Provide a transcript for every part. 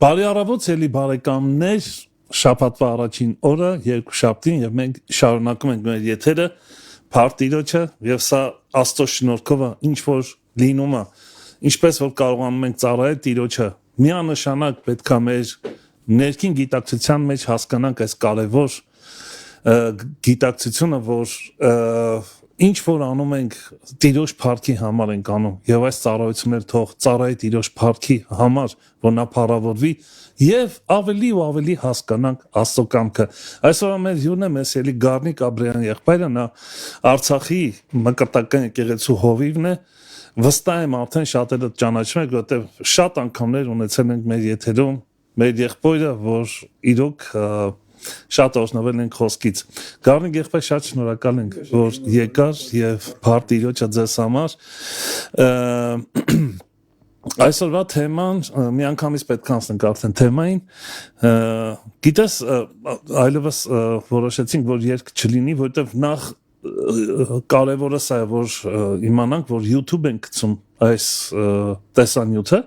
Բարի առավոտ, ելի բարեկամներ, շաբաթվա առաջին օրը, երկուշաբթին, եւ մենք շարունակում ենք մեր եթերը, Փարտիրոջը, եւ սա Աստծո շնորհքով ինչ որ լինում է, ինչպես որ կարողանում ենք ծառայել Տիրոջը, միանշանակ պետք է մեր ներքին գիտակցության մեջ հասկանանք այս կարևոր գիտակցությունը, որ ինչ որ անում ենք Տիրոջ փառքի համար ենք անում եւ այս ծառայությունները թող ծառայի Տիրոջ փառքի համար, որ նա փառավորվի եւ ավելի ու ավելի հասկանանք Աստծո կամքը։ Այսօր մեր հյուրն է մեզ էլի Գառնիկ Աբրահյան եղբայրը, նա Արցախի մկրտական եկեղեցու հովիվն է։ Վստահ եմ արդեն շատերը ճանաչում եք, որտեղ շատ անգամներ ունեցել ենք մեր եթերում մեր եղբայրը, որ իրոք շատ օրհնվել ենք խոսքից։ Գառնիկ եղբայր, շատ շնորհակալ ենք, որ եկար եւ Փարտիրոջը ձեզ համար։ Այսօրվա թեման միանգամից պետք է անցնենք արդեն թեմային։ Գիտես, այլևս որոշեցինք, որ երկ չլինի, որովհետեւ նախ կարևորը սա է, որ իմանանք, որ YouTube ենք գցում այս տեսանյութը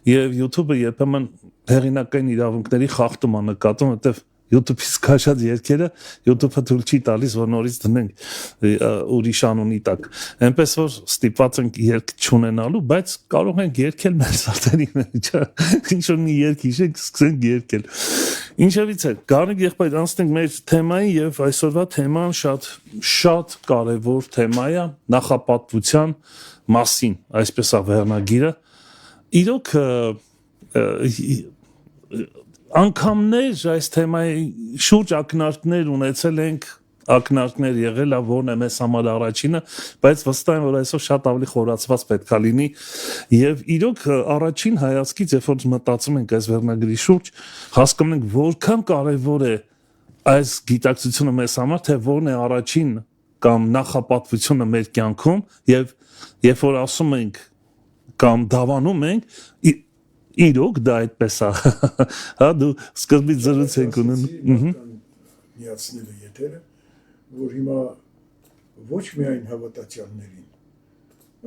եւ YouTube-ը երբեմն հեղինակային իրավունքների խախտում է նկատում, որովհետեւ YouTube-ից քաշած երգերը YouTube-ը թույլ չի տալիս, որ նորից դնենք ուրիշ անունի տակ։ Այնպես որ ստիպված ենք երգ չունենալու, բայց կարող ենք երգել մեր սարդերի մեջ։ Ինչ որ մի երգ հիշենք, սկսենք երգել։ Ինչևից է, Գառնիկ եղբայր, անցնենք մեր թեմային եւ այսօրվա թեման շատ կարեւոր թեմա է, նախապատվության մասին, այսպես է վերնագիրը։ Իրոք անգամներ այս թեմայի շուրջ ակնարկներ ունեցել ենք, ակնարկներ եղել է, որն է մեզ համար առաջինը, բայց վստահ եմ, որ այսօր շատ ավելի խորացված պետք է լինի եւ իրոք առաջին հայացքից, երբ որ մտածում ենք այս վերնագրի շուրջ, հասկանում ենք որքան կարեւոր է այս գիտակցությունը մեզ համար, թե որն է առաջին կամ նախապատվությունը մեր կյանքում եւ երբ որ ասում ենք կամ դավանում ենք, իրոք դա այդպես է։ Հա դու սկզբից զրույց ենք ունենում։ Միացնելը եթերը, որ հիմա ոչ միայն հավատացյալներին,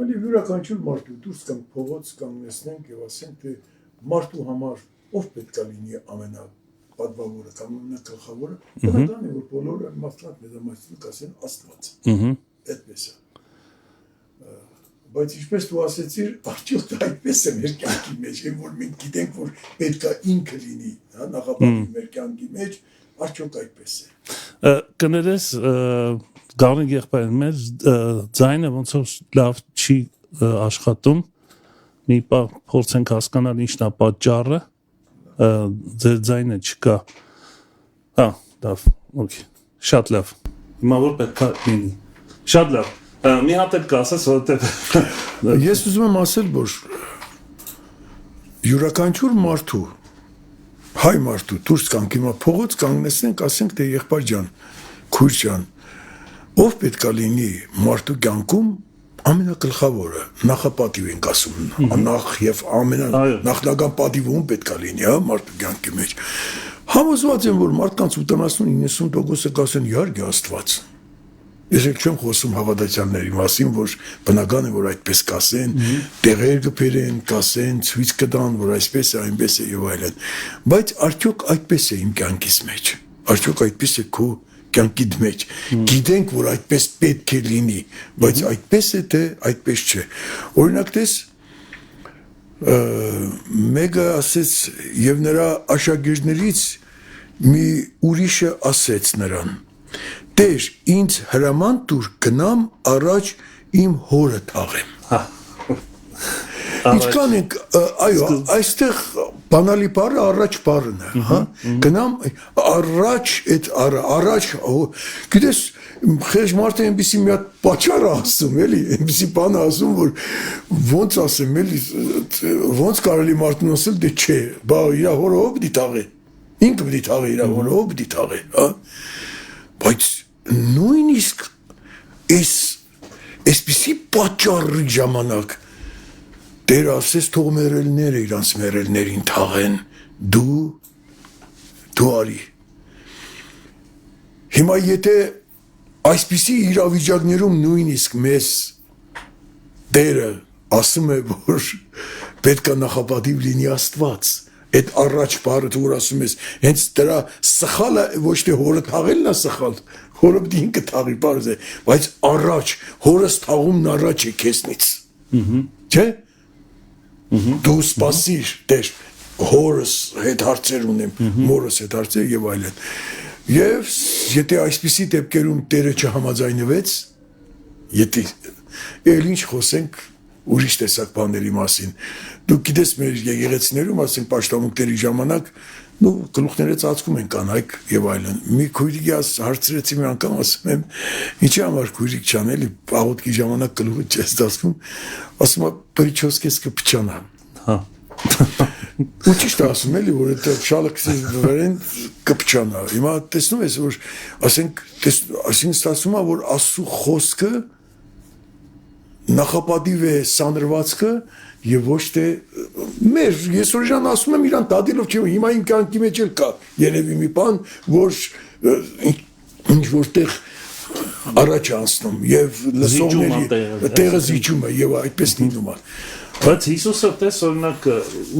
այլ յուրաքանչյուր մարդու դուրս կամ փողոց կանգնեցնենք եւ ասենք, թե մարդու համար ով պետք է լինի ամենապատվավորը կամ ամենագլխավորը, բնական է, որ բոլորը մարդկանց մեծամասնությունը կասեն Աստված։ Այդպես է։ Բայց ինչպես դու ասեցիր, արդյոք դա այդպես է մեր կյանքի մեջ, որ մենք գիտենք, որ պետք է ինքը լինի, հա, նախապատվի մեր կյանքի մեջ, արդյոք այդպես է։ Կներես, Գառնիկ եղբայր, մեր ձայնը ոնց որ լավ չի աշխատում, մի պահ փորձենք հասկանալ ինչն է պատճառը, ձեր ձայնը չկա։ Հա, լավ, օքեյ, շատ լավ։ Հիմա որ պետք է լինի։ Շատ լավ։ Մի հատ էլ կասես, որովհետև ես ուզում եմ ասել, որ յուրաքանչյուր մարդու, հայ մարդու դուրս կանք հիմա փողոց կանգնեցնենք, ասենք, թե եղբայր ջան, քույր ջան, ով պետք է լինի մարդու կյանքում ամենագլխավորը, նախապատիվ ենք ասում, նախ եւ նախնական պատիվում պետք է լինի, հա, մարդու կյանքի մեջ։ Համոզված եմ, որ մարդկանց 70-90%-ը կասեն իհարկե Աստված։ Ես չեմ խոսում հավատացյալների մասին, որ բնական է, որ այդպես կասեն, տեղեր կբերեն, կասեն, ցույց կտան, որ այսպես է, այնպես է եւ այլն։ Բայց արդյոք այդպես է իմ կյանքիս մեջ։ Արդյոք այդպես է քո կյանքիդ մեջ։ Գիտենք, որ այդպես պետք է լինի, բայց այդպես է թե այդպես չէ։ Օրինակ տես մեկը ասեց եւ նրա աշակերտներից մի ուրիշը ասեց նրան. Տեր, ինձ հրաման տուր գնամ առաջ իմ հորը թաղեմ։ Ինչքան ենք, այո, այստեղ բանալի բառը առաջ բառն է, հա, գնամ առաջ այդ առաջ, գիտես, խեղճ մարդը այնպեսի մի հատ պատճառ ասում, էլի, այնպեսի բան ասում, որ ոնց ասեմ, էլի, ոնց կարելի մարդուն ասել, դե չէ, բա իր հորը ով պիտի թաղի, ինքը պիտի թաղի իր հորը ով պիտի թաղի, հա, բայց նույնիսկ այսպիսի պատճառի ժամանակ Տեր ասես թող մերելները իրանց մերելներին թաղեն, դու արի։ Հիմա եթե այսպիսի իրավիճակներում նույնիսկ մեզ Տերը ասում է, որ պետք է նախապատիվ լինի Աստված, այդ առաջ բառը դու ասում ես, հենց դրա սխալը ոչ թե հորը թաղելն է սխալ, հորը պետք է ինքը թաղի բարձ է, բայց առաջ հորս թաղումն առաջ է քեզնից։ Չէ՞։ Դու սպասիր, դեր հորս հետ հարցեր ունեմ, մորս հետ հարցեր եւ այլն։ Եվ եթե այսպիսի դեպքերում Տերը չհամաձայնվեց, եթե ել ինչ խոսենք ուրիշ տեսակ բաների մասին։ Դու գիտես մեր եկեղեցիներում, ասենք պաշտամունքների ժամանակ, գլուխները ծածկում են կանայք եւ այլն։ Մի քույրիկի հարցրեցի մի անգամ, ասում եմ, ինչի համար քույրիկ չան, էլի աղոթքի ժամանակ գլուխը չես ծածկում, ասում է, «Прическа կփչանա»։ Հա։ Ու ճիշտ ասում էլի, որ այդ շալը վրեն կփչանա։ Հիմա տեսնում ես, որ ասենք ստացվում է, որ Աստծո խոսքը նախապատիվ է սանրվածքը եւ ոչ թե մեր ես օրինակ ասում եմ իրան դադելով չէ հիմա իմ կյանքի մեջ էլ կա երևի մի բան որ ինչ որտեղ առաջ անցնում եւ լսողների տեղը զիջում է եւ այդպես լինում է բայց Հիսուսը տես օրինակ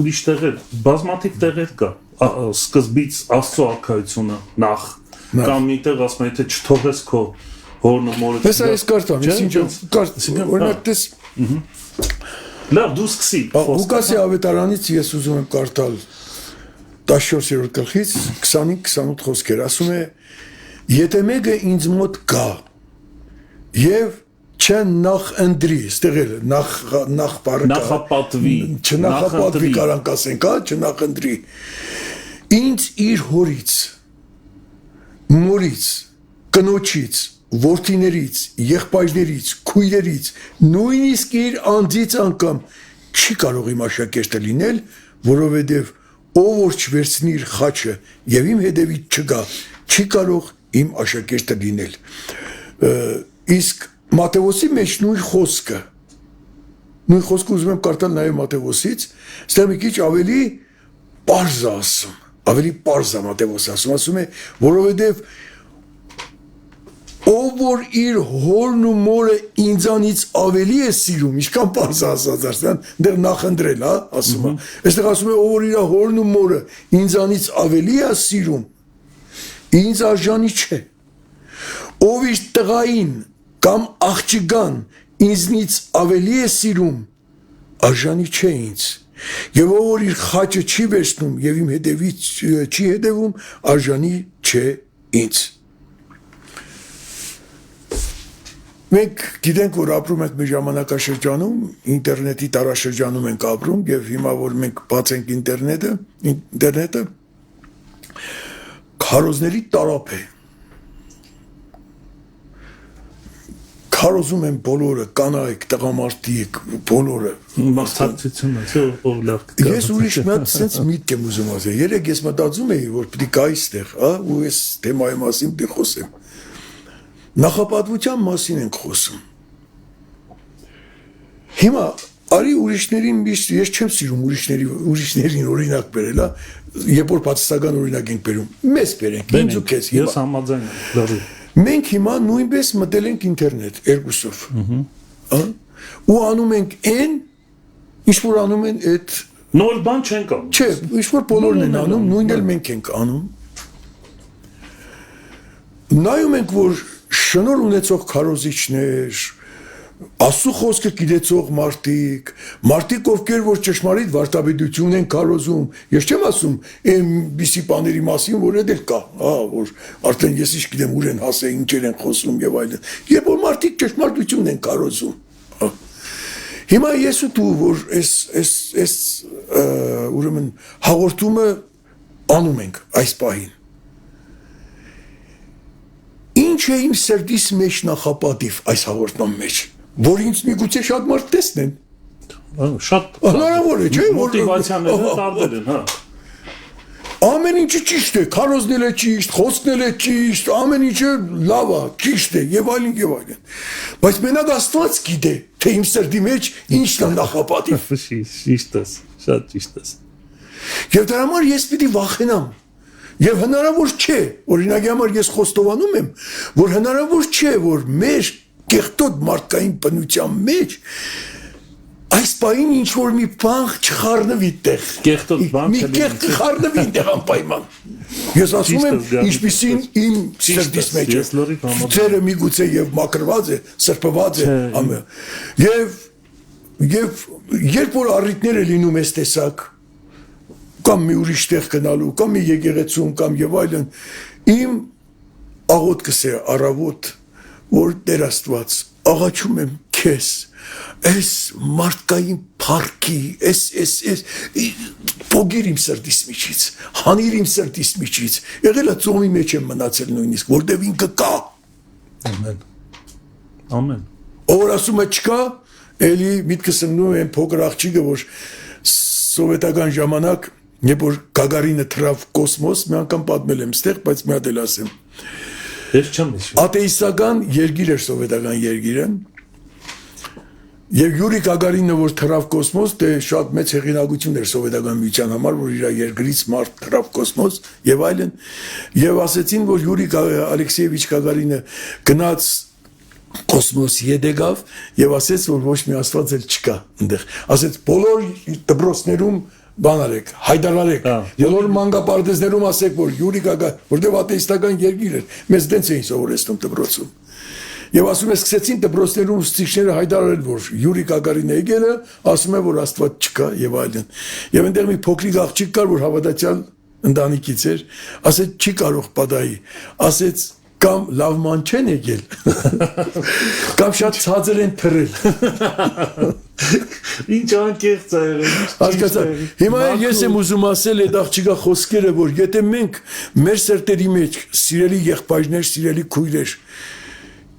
ուրիշ տեղեր բազմաթիվ տեղեր կա սկզբից Աստծո արքայությունը նախ կամ միտեղ ասում եթե չթողես քո հորն ու մորը Ես այս կարդամ, ես ինչ օրինակ տես լավ դու սկսի Ղուկասի ավետարանից ես ուզում եմ կարդալ 14-րդ գլխից 25-28 խոսքեր ասում է եթե մեկը ինձ մոտ գա եւ չնախընտրի ստեղ էլ նախ բառը նախապատվի չնախապատվի կարանք ասենք հա չնախընտրի ինձ իր հորից մորից կնոջից որդիներից, եղբայրներից, քույրերից, նույնիսկ իր անձից անգամ չի կարող իմ աշակերտը լինել, որովհետև ով որ չվերցնի իր խաչը եւ իմ հետևից չգա, չի կարող իմ աշակերտը լինել։ Իսկ Մատթեոսի մեջ նույն խոսքը ուզում եմ կարդալ նաեւ Մատթեոսից, ստեղ մի քիչ ավելի պարզ ասում, ավելի պարզ է Մատթեոս ասում է, որովհետև ով որ իր հորն ու մորը ինձանից ավելի է սիրում, ինչքան պարզ ասած արսան, դեռ նախընտրել, հա, ասում է։ Այստեղ ասում է, ով որ իր հորն ու մորը ինձանից ավելի է սիրում, ինձ արժանի չէ։ Ով իր տղային կամ աղջկան ինձնից ավելի է սիրում, արժանի չէ ինձ։ Եվ ով որ իր խաչը չի վերցնում եւ իմ հետևից չի հետևում, արժանի չէ ինձ։ Մենք գիտենք, որ ապրում ենք մի ժամանակաշրջանում, ինտերնետի տարաշրջանում ենք ապրում եւ հիմա որ մենք բացենք ինտերնետը քարոզների տարապ է։ Քարոզում են բոլորը, կանայք, տղամարդիկ, բոլորը։ Մասնակցությունը, չէ՞, ով լավ կգա։ Ես ուրիշ մի հատ sense միտք եմ ուզում ասել։ Երեք ես մտածում էի, որ պիտի գա այստեղ, հա, ու ես թեմայի մասին պիտի խոսեմ։ Նախապատվության մասին ենք խոսում։ Հիմա արի ուրիշներին միշտ ես չեմ սիրում ուրիշներին օրինակ բերել, հա, երբ որ բացասական օրինակ ենք բերում, մեզ բերենք, ինձ ու քեզ հիմա։ Ես համաձայն եմ, լավ։ Մենք հիմա նույնպես մտել ենք ինտերնետ երկուսով։ Հա։ Ու անում ենք այն, ինչ որ անում են այդ նոր բան չենք անում։ Չէ, ինչ որ բոլորն են անում, նույնն էլ մենք ենք անում։ Նայում ենք, որ շնոր ունեցող քարոզիչներ, Աստծո խոսքը գիտեցող մարդիկ, ովքեր որ ճշմարիտ վարդապետություն են քարոզում, ես չեմ ասում այնպիսի բաների մասին, որ դա կա, հա, որ արդեն ես ինչ գիտեմ, ուր են հասել, ինչեր են խոսում եւ այլն։ Երբ որ մարդիկ ճշմարտություն են քարոզում, հա։ Հիմա ես ու դու որ այս ուրեմն հաղորդումը անում ենք այս պահին։ Ինչ է իմ սրտիս մեջ նախապատիվ այս հաղորդման մեջ, որ ինձ միգուցե շատ մարդ տեսնեն։ Շատ հնարավոր է, չէ՞, մոտիվացիաները տարբեր են, հա։ Ամեն ինչը ճիշտ է, քարոզն է ճիշտ, խոսքն է ճիշտ, ամեն ինչը լավ է, ճիշտ է եւ այլն եւ այլն։ Բայց մենակ Աստված գիտե, թե իմ սրտի մեջ ինչն է նախապատիվ։ Ճիշտ է, շատ ճիշտ է։ Եվ դրա համար ես պիտի վախենամ։ Եվ հնարավոր չէ, օրինակի համար ես խոստովանում եմ, որ հնարավոր չէ, որ մեր կեղտոտ մարդկային բնության մեջ այս պահին ինչ որ մի բան չխառնվի տեղ։ Կեղտոտ բան մի կեղտ չխառնվի տեղ անպայման։ Ես ասում եմ, ինչպիսին իմ սրտիս մեջ է։ Ձերը միգուցե եւ մակրված է, սրբված է ամը։ Եվ երբ որ առիթներ է լինում այս տեսակ, կամ մի ուրիշ տեղ գնալու, կամ մի եկեղեցում, կամ եւ այլն, իմ աղոթքս է առավոտ, որ Տեր Աստված, աղաչում եմ քեզ, այս մարդկային փառքի, այս փոգիր իմ սրտիս միջից, հանիր իմ սրտիս միջից, եղել է ծոմի մեջ եմ մնացել նույնիսկ, որտեվ ինքը կա։ Ամեն։ Ամեն։ Ով ասում է չկա, էլի միտքս ընկնում են փոքր աղջիկը, որ սովետական ժամանակ, երբ որ Գագարինը թռավ կոսմոս, մի անգամ պատմել եմ ստեղ, բայց մի հատ էլ ասեմ։ Ես չեմ հիշում։ Աթեիստական երգիր էր սովետական երգիրը։ Եվ Յուրի Գագարինը, որ թռավ կոսմոս, դե շատ մեծ հեղինակություն էր սովետական միության համար, որ իր երկրից մարդ թռավ կոսմոս եւ այլն։ Եվ ասեցին, որ Յուրի Ալեքսեևիչ Գագարինը գնաց կոսմոս յետեգավ եւ ասեց, որ ոչ մի Աստված էլ չկա այնտեղ։ Ասեց բոլոր դպրոցներում բան արեք, հայտարարեք։ Բոլոր մանկապարտեզներում ասեք, որ Յուրի Գագարին, որտեղ աթեիստական երգիր էր, մեզ դենց էին սովորեցնում դպրոցում։ Եվ ասում է, սկսեցին դպրոցներում ուսուցիչները հայտարարել, որ Յուրի Գագարինը եկել է, ասում է, որ Աստված չկա եւ այլն։ Եվ այնտեղ մի փոքրիկ աղջիկ կար, որ հավատացյալ ընտանիքից էր, ասեց չի կարող պատահի, ասեց կամ լավ ման չեն եկել, կամ շատ ցածր են թռել։ Ինչ անկեղծ է եղել։ Հասկացա։ Հիմա ես եմ ուզում ասել այդ աղջիկա խոսքերը, որ եթե մենք մեր սրտերի մեջ սիրելի եղբայրներ, սիրելի քույրեր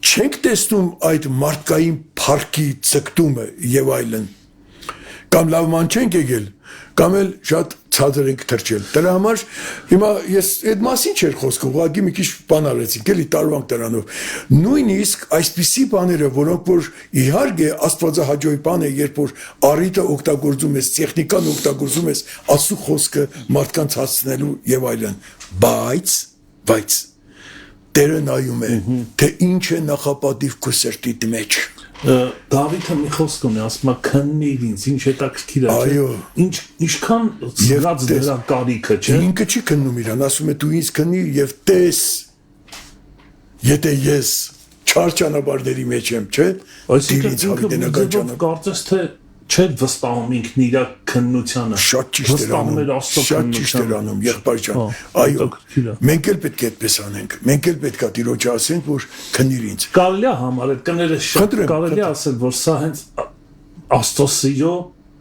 չենք տեսնում այդ մարդկային փառքի ցկտումը եւ այլն, կամ լավ ման չենք եկել, կամ էլ շատ ցածր ենք թրջել։ Դրա համար հիմա ես այդ մասին չէր խոսքը, ուղղակի մի քիչ բան արեցինք, էլի տարվանք դրանով։ Նույնիսկ այսպիսի բաները, որոնք որ իհարկե աստվածահաճոյ բան է, երբ որ առիթը օգտագործում ես, տեխնիկան օգտագործում ես, Աստծո խոսքը մարդկանց հասցնելու եւ այլն, բայց Տերը նայում է, թե ինչ է նախապատիվ քո սրտիդ մեջ։ Դավիթը մի խոսք ունի, ասում է քննիր ինձ, ինչ հետաքրքիր է, այո, ինչքան զգաց դրա կարիքը, չէ։ Ինքը չի քննում իրան, ասում է դու ինձ քննիր եւ տես, եթե ես չար ճանապարհների մեջ եմ, չէ։ Այսինքն ինքը կարծես թե չէ վստահում ինքն իր քննությանը։ Շատ ճիշտ էր անում, եղբայր ջան։ Այո, մենք էլ պետք է այդպես անենք։ Մենք էլ պետք է Տիրոջը ասենք, որ քննիր ինձ։ Կարելի է համարել կները շատ կարելի է ասել, որ սա հենց Աստծո սիրո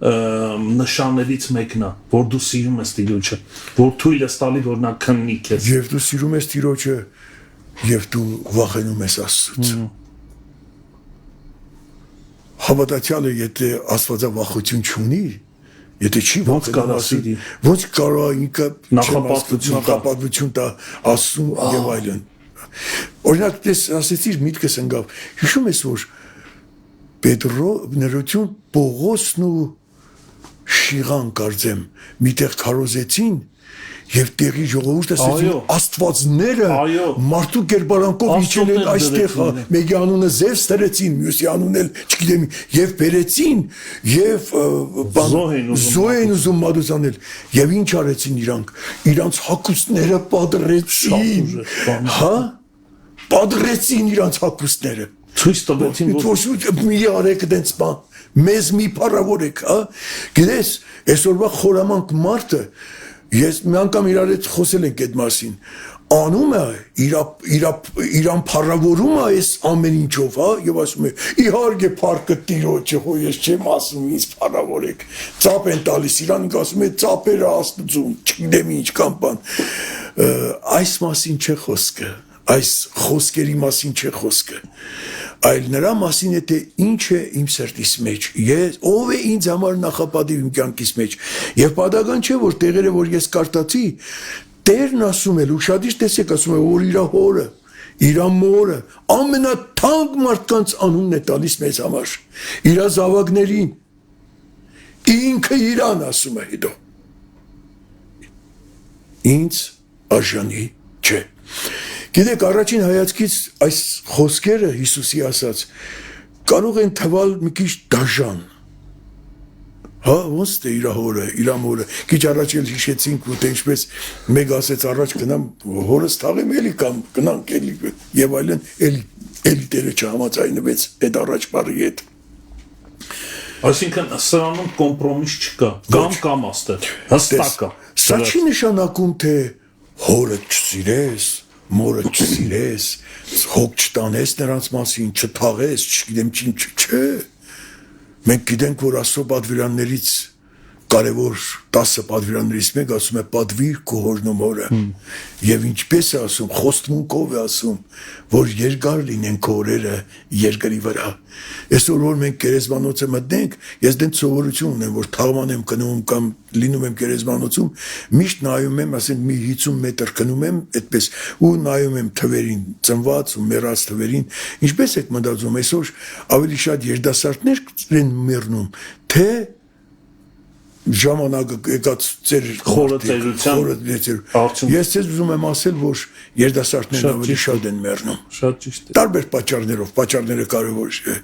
նշաններից մեկն է, որ դու սիրում ես Տիրոջը, որ թույլ ես տալի, որ նա քննի քեզ։ Եվ դու սիրում ես Տիրոջը, եւ դու վախենում ես Աստծուց։ Հավատացյալը եթե աստվածավախություն չունի, եթե չի ոնց կարող ինքը նախապատվություն տա Աստծուն եւ այլն։ Օրինակ դες ասեցիր միտքս ընկավ։ Հիշում ես որ Պետրոն Պողոսն ու Շիղան կարծեմ միտեղ քարոզեցին եւ տեղի ժողովուրդը ասեցին աստվածները մարդու կերպարանքով իջել են այստեղ, մեկի անունը Զևս դրեցին, մյուսի անունը էլ չգիտեմ, եւ բերեցին եւ զոհեն ուզում մատուցանել եւ ինչ արեցին իրանց հագուստները պատռեցին, հա, պատռեցին իրանց հագուստները, ցույց տվեցին որ մի արեք դենց բան, մեզ մի փառավորեք, հա, գիտես, այսօրվա խորամանկ մարդը Ես մի անգամ իրար հետ խոսել ենք այդ մասին, անում է, իրան փառավորում է այս ամեն ինչով, հա, եւ ասում է, իհարկե փառքը Տիրոջը, հո ես չեմ ասում, ինձ փառավորեք, ծապ են տալիս, իրան ասում է, ծապերը Աստծուն, չգիտեմ ինչ կամ բան, այս մասին չէ խոսքը, այս խոսքերի մասին չէ խոսքը, այլ նրա մասին է թե ինչ է իմ սրտիս մեջ, ով է ինձ համար նախապատիվ իմ կյանքիս մեջ, եւ պատահական չէ որ տեղերը որ ես կարդացի, Տերն ասում է, ուշադիր տեսեք ասում է, որ իր հորը, իր մորը, ամենաթանկ մարդկանց անունն է տալիս մեզ համար, իր զավակներին, ինքը իրան ասում է հետո, ինձ արժանի չէ։ Գիտեք, առաջին հայացքից այս խոսքերը Հիսուսի ասած կարող են թվալ մի քիչ դաժան, Հա, ոնց է իր հորը, իր մորը։ Քիչ առաջ էլ հիշեցինք, որ ինչպես մեկ ասեց առաջ գնամ հորս թաղեմ էլի կամ գնանք էլի եւ այլն, էլի դերը չհամաձայնվեց այդ առաջ բարի հետ։ Այսինքն սրանում կոմպրոմիս չկա, կամ աստեղ, հստակ է։ Սա չի նշանակում, թե հորը չսիրես, մորը չսիրես, հոգ չտանես նրանց մասին, չթաղես, չգիտեմ չէ։ Մենք գիտենք, որ Աստծո պատվիրաններից կարևոր 10 պատվիրաններից մեկ ասում է պատվիր քո հորն ու մորը։ Եվ ինչպես է ասում, խոստմունքով է ասում, որ երկար լինեն քո օրերը երկրի վրա։ Այսօր որ մենք գերեզմանոցը մտնենք, ես դեն սովորություն ունեմ, որ թաղման եմ գնում կամ լինում եմ գերեզմանոցում, միշտ նայում եմ, ասենք մի 50 մետր գնում եմ, այդպես ու նայում եմ թվերին, ծնված ու մեռած թվերին, ինչպես եք մտածում, այսօր ավելի շատ երիտասարդներ են մեռնում, թե ժամանակը եկած ծեր խորը ծերության ես ձեզ ուզում եմ ասել, որ երիտասարդներն ավելի շատ են մեռնում։ Շատ ճիշտ է։ Տարբեր պատճառներով, պատճառները կարևոր է։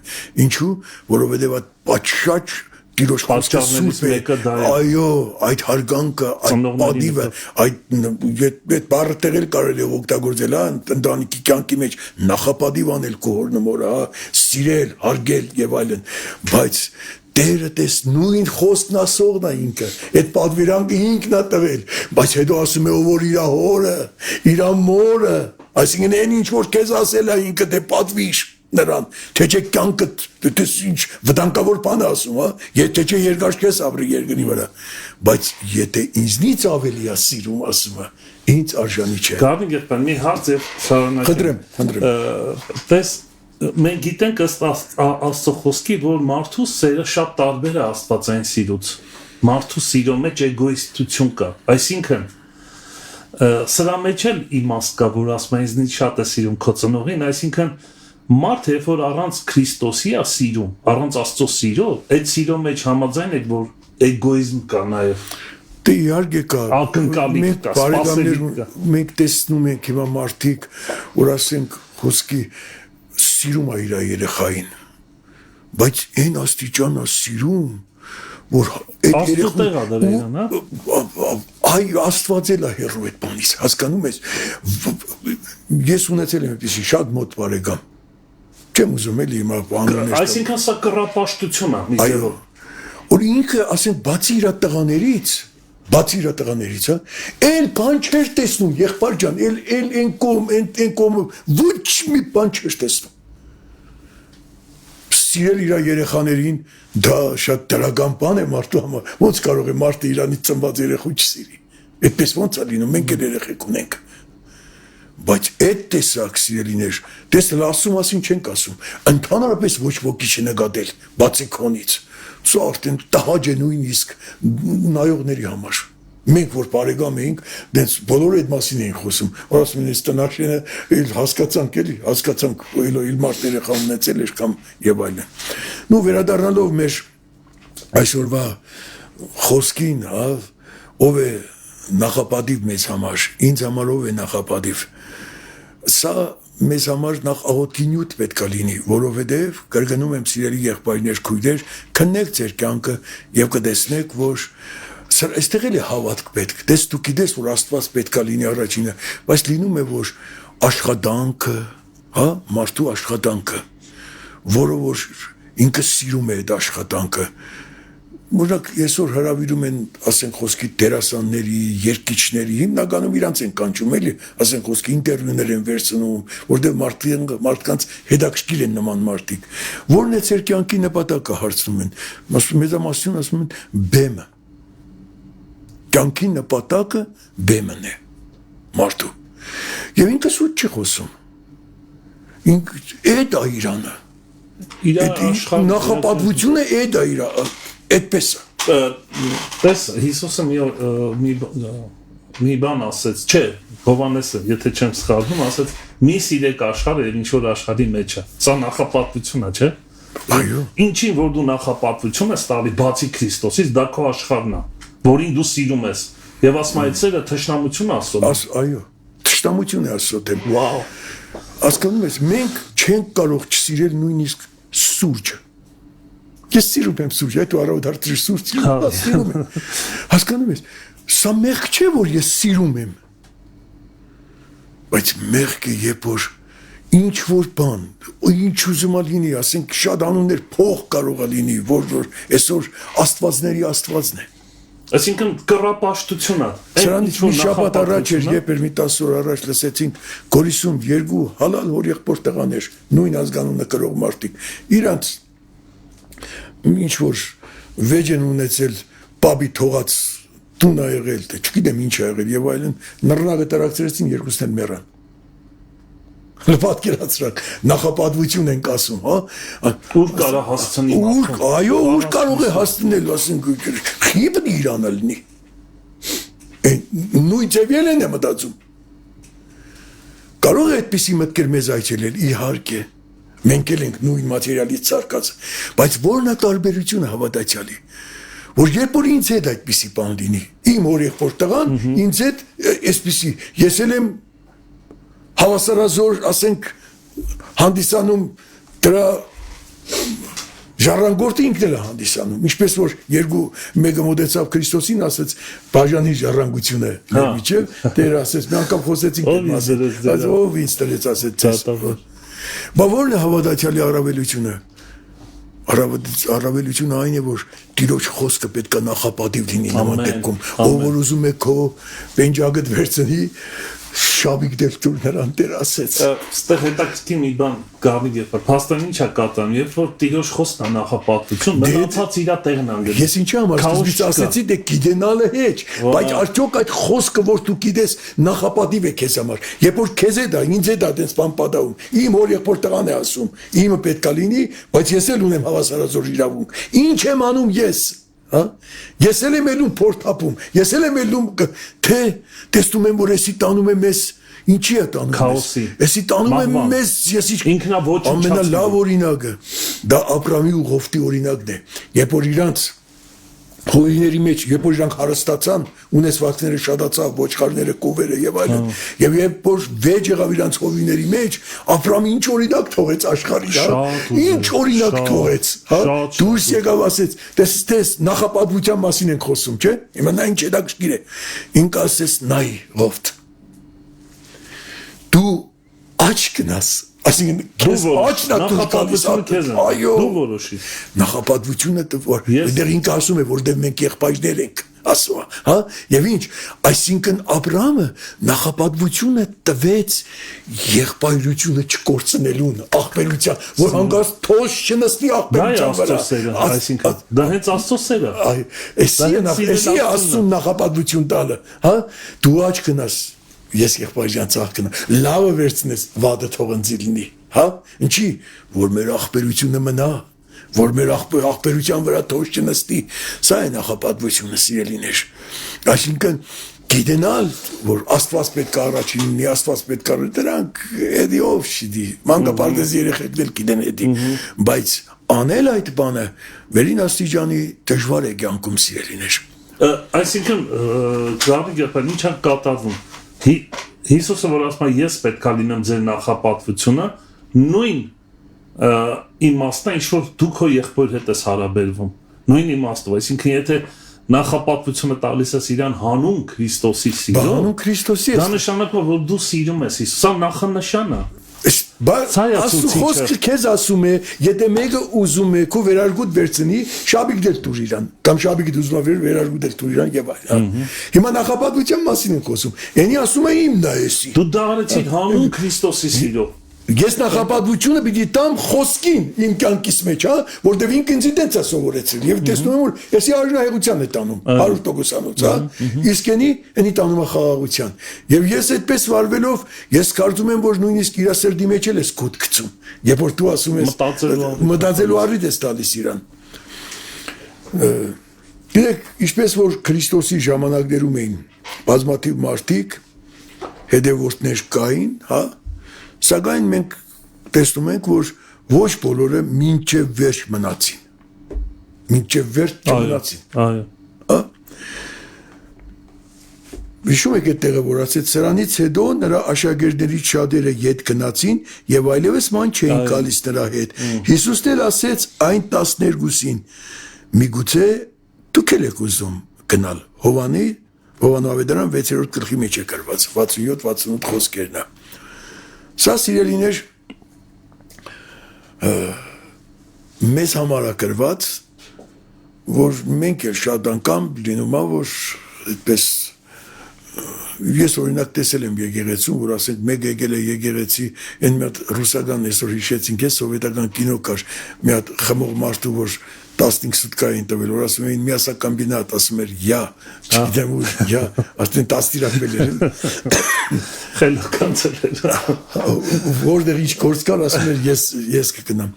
Ինչու՞, որովհետև այդ պատշաճ Տիրոջ խոսքը սուրբ է։ Այո, այդ հարգանքը, այդ պատիվը, այդ բառը տեղել կարելի է օգտագործել, հա, ընտանիքի կյանքի մեջ նախապատիվ անել քո հորն ու մորը, հա, սիրել, հարգել եւ այլն, բայց Տերը տես նույն խոսքն ասողն է ինքը, այդ պատվիրանքը ինքն է տվել, բայց հետո ասում է, որ իր հորը, իր մորը, այսինքն այն ինչ որ քեզ ասել է ինքը դե պատվիր նրան, թե չէ կյանքդ դες ինչ վտանգավոր բան ասում, հա, եթե չէ երկար չես ապրի երկրի վրա, բայց եթե ինձնից ավելի է սիրում ասում է, ինձ արժանի չէ։ Գարնիկ եղբայր, մի հարց եւ շարունակեմ։ Խնդրեմ։ Տես մենք գիտենք ըստ Աստծո խոսքի, որ մարդու սերը շատ տարբեր է աստվածային սիրուց։ Մարդու սիրո մեջ էգոիստություն կա։ Այսինքն սրա մեջ էլ իմաստ կա, որ ասում են ինձնից շատ է սիրում քո ծնողին, այսինքն մարդը երբ որ առանց Քրիստոսի է սիրում, առանց Աստծո սիրո, այդ սիրո մեջ համաձայն եք, որ էգոիզմ կա նաև։ Դե իհարկե կա։ Ակնկալիք կա, սպասելիք կա։ Մենք տեսնում ենք հիմա մարդիկ, որ ասենք խոսքի սիրում է իր երեխային, բայց այն աստիճան է սիրում, որ այդ երեխան այ Աստված էլ է հեռու այդ բանից, հասկանում ես, ես ունեցել եմ այդպիսի շատ մոտ բարեկամ, չեմ ուզում էլի հիմա անուններ, այսինքն սա կռապաշտություն է մի ձևով, որ ինքը ասենք բացի իր տղաներից, հա, էլ բան չէր տեսնում, եղբայր ջան, էլ այն կողմը ոչ մի բան չէր տեսնում։ Սիրել իր երեխաներին, դա շատ դրական բան է մարդու համար, ոնց կարող է մարդը իրանից ծնված երեխու չսիրի, այդպես ոնց է լինում, մենք էլ երեխեք ունենք, բայց այդ տեսակ սիրելիներ, տեսնել ասում ասին չենք ասում, ընդհանրապես ոչ ոքի չնկատել, բացի քոնից, սա արդեն տհաճ է նույնիսկ նայողների համար։ Մենք որ բարեկամ էինք, դենց բոլորը այդ մասին էին խոսում, որ ասում են, այս տնաշենը հասկացանք էլի, հասկացանք իլ մարդ երեխա ունեցել էր կամ եւ այլն։ Նու վերադառնալով մեր այսօրվա խոսքին, հա, ով է նախապատիվ մեզ համար, ինձ համար ով է նախապատիվ։ Սա մեզ համար նախ աղոթինյութ պետք է լինի, որովհետև կրկնում եմ սիրելի եղբայրներ, քույրեր, քննեք ձեր կյանքը եւ կտեսնեք, որ այստեղ էլ է հավատք պետք, դες դու գիտես, որ Աստված պետք է լինի առաջինը, բայց լինում է, որ աշխատանքը, հա, մարդու աշխատանքը, որը որ ինքը սիրում է այդ աշխատանքը, Օրինակ այսօր հրավիրում են, ասենք խոսքի դերասանների, երգիչների, հիմնականում իրանց են կանչում, էլի, ասենք խոսքի ինտերվյուներ են վերցնում, որտեղ մարդկանց հետաքրքիր են նման մարդիկ։ Որն է ձեր կյանքի նպատակը հարցնում են։ Մեծամասնություն ասում են բեմը։ Կյանքի նպատակը բեմն է մարդու։ Եվ ինքը սուտ չի խոսում։ Այդ է իրանը։ Նախապատվությունը այդ է իրանը։ Այդպես է։ Տես Հիսուսը մի բան ասեց, չէ, Հովհաննեսը, եթե չեմ սխալվում, ասեց՝ մի սիրեք աշխարհը, ինչ որ աշխարհի մեջ է։ Սա նախապատվություն է, չէ։ Այո։ Ինչին որ դու նախապատվություն ես տալի բացի Քրիստոսից, դա քո աշխարհն է, որին դու սիրում ես։ Եվ ասում այդ սերը թշնամություն Աստծո։ Այո, թշնամություն է Աստծո դեմ։ Վաու։ Հասկանում ես, մենք չենք կարող չսիրել նույնիսկ սուրճը։ Ես սիրում եմ սուրճ, այդ ու առավոտ հարցրի սուրճ սիրում եմ։ Հասկանում ես, սա մեղք չէ, որ ես սիրում եմ։ Բայց մեղքը երբ որ ինչ որ բան, ինչ ուզում ա լինի, ասենք շատ անուններ փող կարող ա լինի, որ այսօր աստվածների աստվածն է։ Այսինքն կռապաշտությունն է։ Սրանից մի շաբաթ առաջ էր, երբ մի 10 օր առաջ լսեցին Գորիսում 2 հալալ հորեղբոր տղաներ, նույն ազգանունը կրող մարդիկ, իրանց ինչ որ վեճ են ունեցել պաբի թողած տուն ա եղել, թե չգիտեմ ինչ ա եղել եւ այլն, նռնակը տարածրեցին, երկուսն էլ մեռան։ Պատկերացրեք, նախապատվություն ենք ասում, հա։ Ուր կարա հասցնի։ Այո, ուր կարող է հասցնել, ասենք, խիբն Իրանը լինի։ Նույն ձևել են է մտածում։ Կարող է այդպիսի մտքեր մեզ այցելել, իհարկե։ Մենք էլ ենք նույն մատերիալից ցարկած, բայց որն է տարբերությունը հավատացյալի։ Որ երբ որ ինձ հետ այդպիսի բան լինի, իմ հորեղբոր տղան ինձ հետ այսպիսի, ես էլ եմ հավասարազոր, ասենք, հանդիսանում դրա ժառանգորդը ինքն էլ է հանդիսանում, ինչպես որ մեկը մոտեցավ Քրիստոսին, ասեց, բաժանի ժառանգությունը մեր միջև, Տերը ասեց, մի անգամ խոսեցինք այդ մասին, ով ինձ տրեց, ասեց, բա որն է հավատացյալի առավելությունը։ Առավելությունը այն է, որ Տիրոջ խոսքը պետք է նախապատիվ լինի նման դեպքում, ով որ ուզում է քո պենջակդ վերցնի, շաբիկ դեպտուր նրան Տեր ասեց։ Ստեղ հետաքրքիր մի բան Գավիթ երբ որ փաստորեն ինչ է կատարում, երբ որ Տիրոջ խոսքն է նախապատվություն, մնացած իր տեղն անգել։ Ես ինչի համար սկզբից ասեցի, դե գիտենալը հեչ, բայց արդյոք այդ խոսքը, որ դու գիտես, նախապատիվ է քեզ համար։ Երբ որ քեզ է դա, ինձ է դա դες բան պատահում, իմ հորեղբոր տղան է ասում, իմը պետքա լինի, բայց ես էլ ունեմ հավասարազոր իրավունք։ Ինչ եմ անում ես։ Հա ես էլ եմ ելում փորթապում, ես էլ եմ ելում թե տեսնում եմ որ էսի տանում է մեզ ինչի է տանում քաոսի, էսի տանում է մեզ ես ինքնաոչնչացնում ամենալավ օրինակը դա Աբրամի ու Ղովտի օրինակն է, երբ որ իրանց հովիների մեջ, երբ որ իրանք հարստացան, ունեցվածքները շատացավ, ոչխարները, կովերը եւ այլն, եւ երբ որ վեճ եղավ իրանց հովիների մեջ, Աբրամը ինչ օրինակ թողեց աշխարհին, հա, ինչ օրինակ թողեց, հա, դուրս եկավ ասեց, տես, նախապատվության մասին ենք խոսում, չէ՞, հիմա նա ինչ հետաքրքիր է, ինք ասեց, նայ, Ղովտ, դու աչ գնաս Այսինքն քեզ աչքն է նախապատվությունը քեզ է։ Այո։ Դու որոշի։ Նախապատվությունը որ դեռ ինքը ասում է որ դեռ մենք եղբայրներ ենք, ասում է, հա? Եվ ինչ, այսինքն Աբրահամը նախապատվությունը տվեց եղբայրությունը չկորցնելուն, աղբերության, որ հանգած թոշ չնստի աղբերության վրա։ Այսինքն դա հենց Աստծո սերը։ Էսի է Աստծուն նախապատվություն տալը, հա? Դու աչ գնաս Ես եղբայրյան ծաղկնը, լավը վերցնես, վադը թող ընձի լինի, հա, ինչի, որ մեր աղբերությունը մնա, որ մեր աղբերության վրա թոշ չնստի, սա է նախապատվությունը սիրելիներ, այսինքն գիտենալ, որ Աստված պետք է առաջին լինի, Աստված պետք է դրանք էդի ով շիդի, մանկապարտեզ երեխեքն էլ գիտեն էդի, բայց անել այդ բանը վերին աստիճանի դժվար է կյանքում սիրելիներ։ Այսինքն Գավիթ երբ ինչ է կատարվում Հիսուսը որ ասում է ես պետք է լինեմ ձեր նախապատվությունը նույն իմաստն ինչ որ դու քո եղբոր հետ ես հարաբերվում նույն իմաստով այսինքն եթե նախապատվությունը տալիս ես իրան հանուն Քրիստոսի սիրո հանուն Քրիստոսի դա նշանակում է որ դու սիրում ես Հիսուսը սա նախանշան է Խոսքը քեզ ասում է, եթե մեկը ուզում է քո վերարգուտ վերցնի, շաբիկ դել տուր իրան, կամ շաբիկը ուզում է վերարգուտ դել տուր իրան եւ այլն։ Հիմա նախապատվության մասին ենք խոսում։ Էնի ասում է իմն է էսի։ Դու դա արեցիր հանուն Քրիստոսի սիրո։ Ես նախապատվությունը պիտի տամ խոսքին իմ կյանքիս մեջ, հա, որտեղ ինքը ինձ դենց է սովորեցրել եւ տեսնում եմ որ էսի արժանահեղության է տանում 100%-անոց, հա, իսկ էնի տանում է խաղաղության։ Եվ ես այդպես վարվելով ես կարծում եմ որ նույնիսկ իր սրտի մեջ էլ ես կոտ գցում, երբ որ դու ասում ես մտածելու առիթ ես տալիս իրան։ Գիտեք, ինչպես որ Քրիստոսի ժամանակներում էին բազմաթիվ մարդիկ հետևորդներ կային, հա Սակայն մենք տեսնում ենք, որ ոչ բոլորը մինչև վերջ մնացին։ Մինչև վերջ չմնացին։ Այո։ Հիշում եք այդ տեղը, որ ասեց, սրանից հետո նրա աշակերտներից շատերը ետ գնացին եւ այլևս ման չէին գալիս նրա հետ։ Հիսուսն էլ ասեց այն 12-ին. միգուցե դուք եք ուզում գնալ։ Հովանու ավետարան 6-րդ գլխի մեջ է գրված 67-68 խոսքերն է։ Սա սիրելիներ մեզ համար է գրված, որ մենք էլ շատ անգամ լինում է, որ այդպես ես օրինակ տեսել եմ եկեղեցում, որ ասենք մեկ եկել է եկեղեցի, այն մի հատ ռուսական այսօր հիշեցինք, սովետական կինո կար, մի հատ խմող մարդու, որ 15 սուտկային տվել, որ ասում էին միասակամբինատ, ասում էր յա, չգիտեմ ու յա, ասում են 10 տիրակվել էր։ Խելոքանցել էր։ Որտեղ ինչ գործ կար, ասում էր ես կգնամ։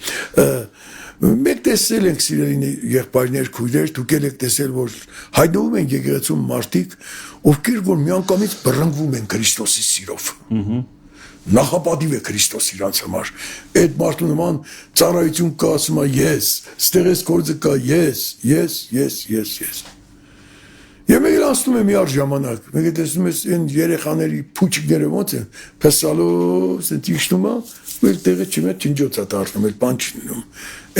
Մենք տեսել ենք սիրելի եղբայրներ, քույրեր, դուք եք տեսել, որ հայտնվում են եկեղեցում մարդիկ, ովքեր որ միանգամից բռնկվում են Քրիստոսի սիրով։ Նախապատիվ է Քրիստոս իրանց համար։ Այդ մարդու նման ծառայություն կա, ասում է ես, ստեղես գործը կա, ես։ Եվ մեկ էլ անցնում է մի առ ժամանակ, մեկ էլ տեսնում ես այն երեխաների փուչիկները ոնց են, փեսալով, սենց իջնում է, ու էլ տեղը չիմե ջնջոց է դառնում, էլ բան չի լինում,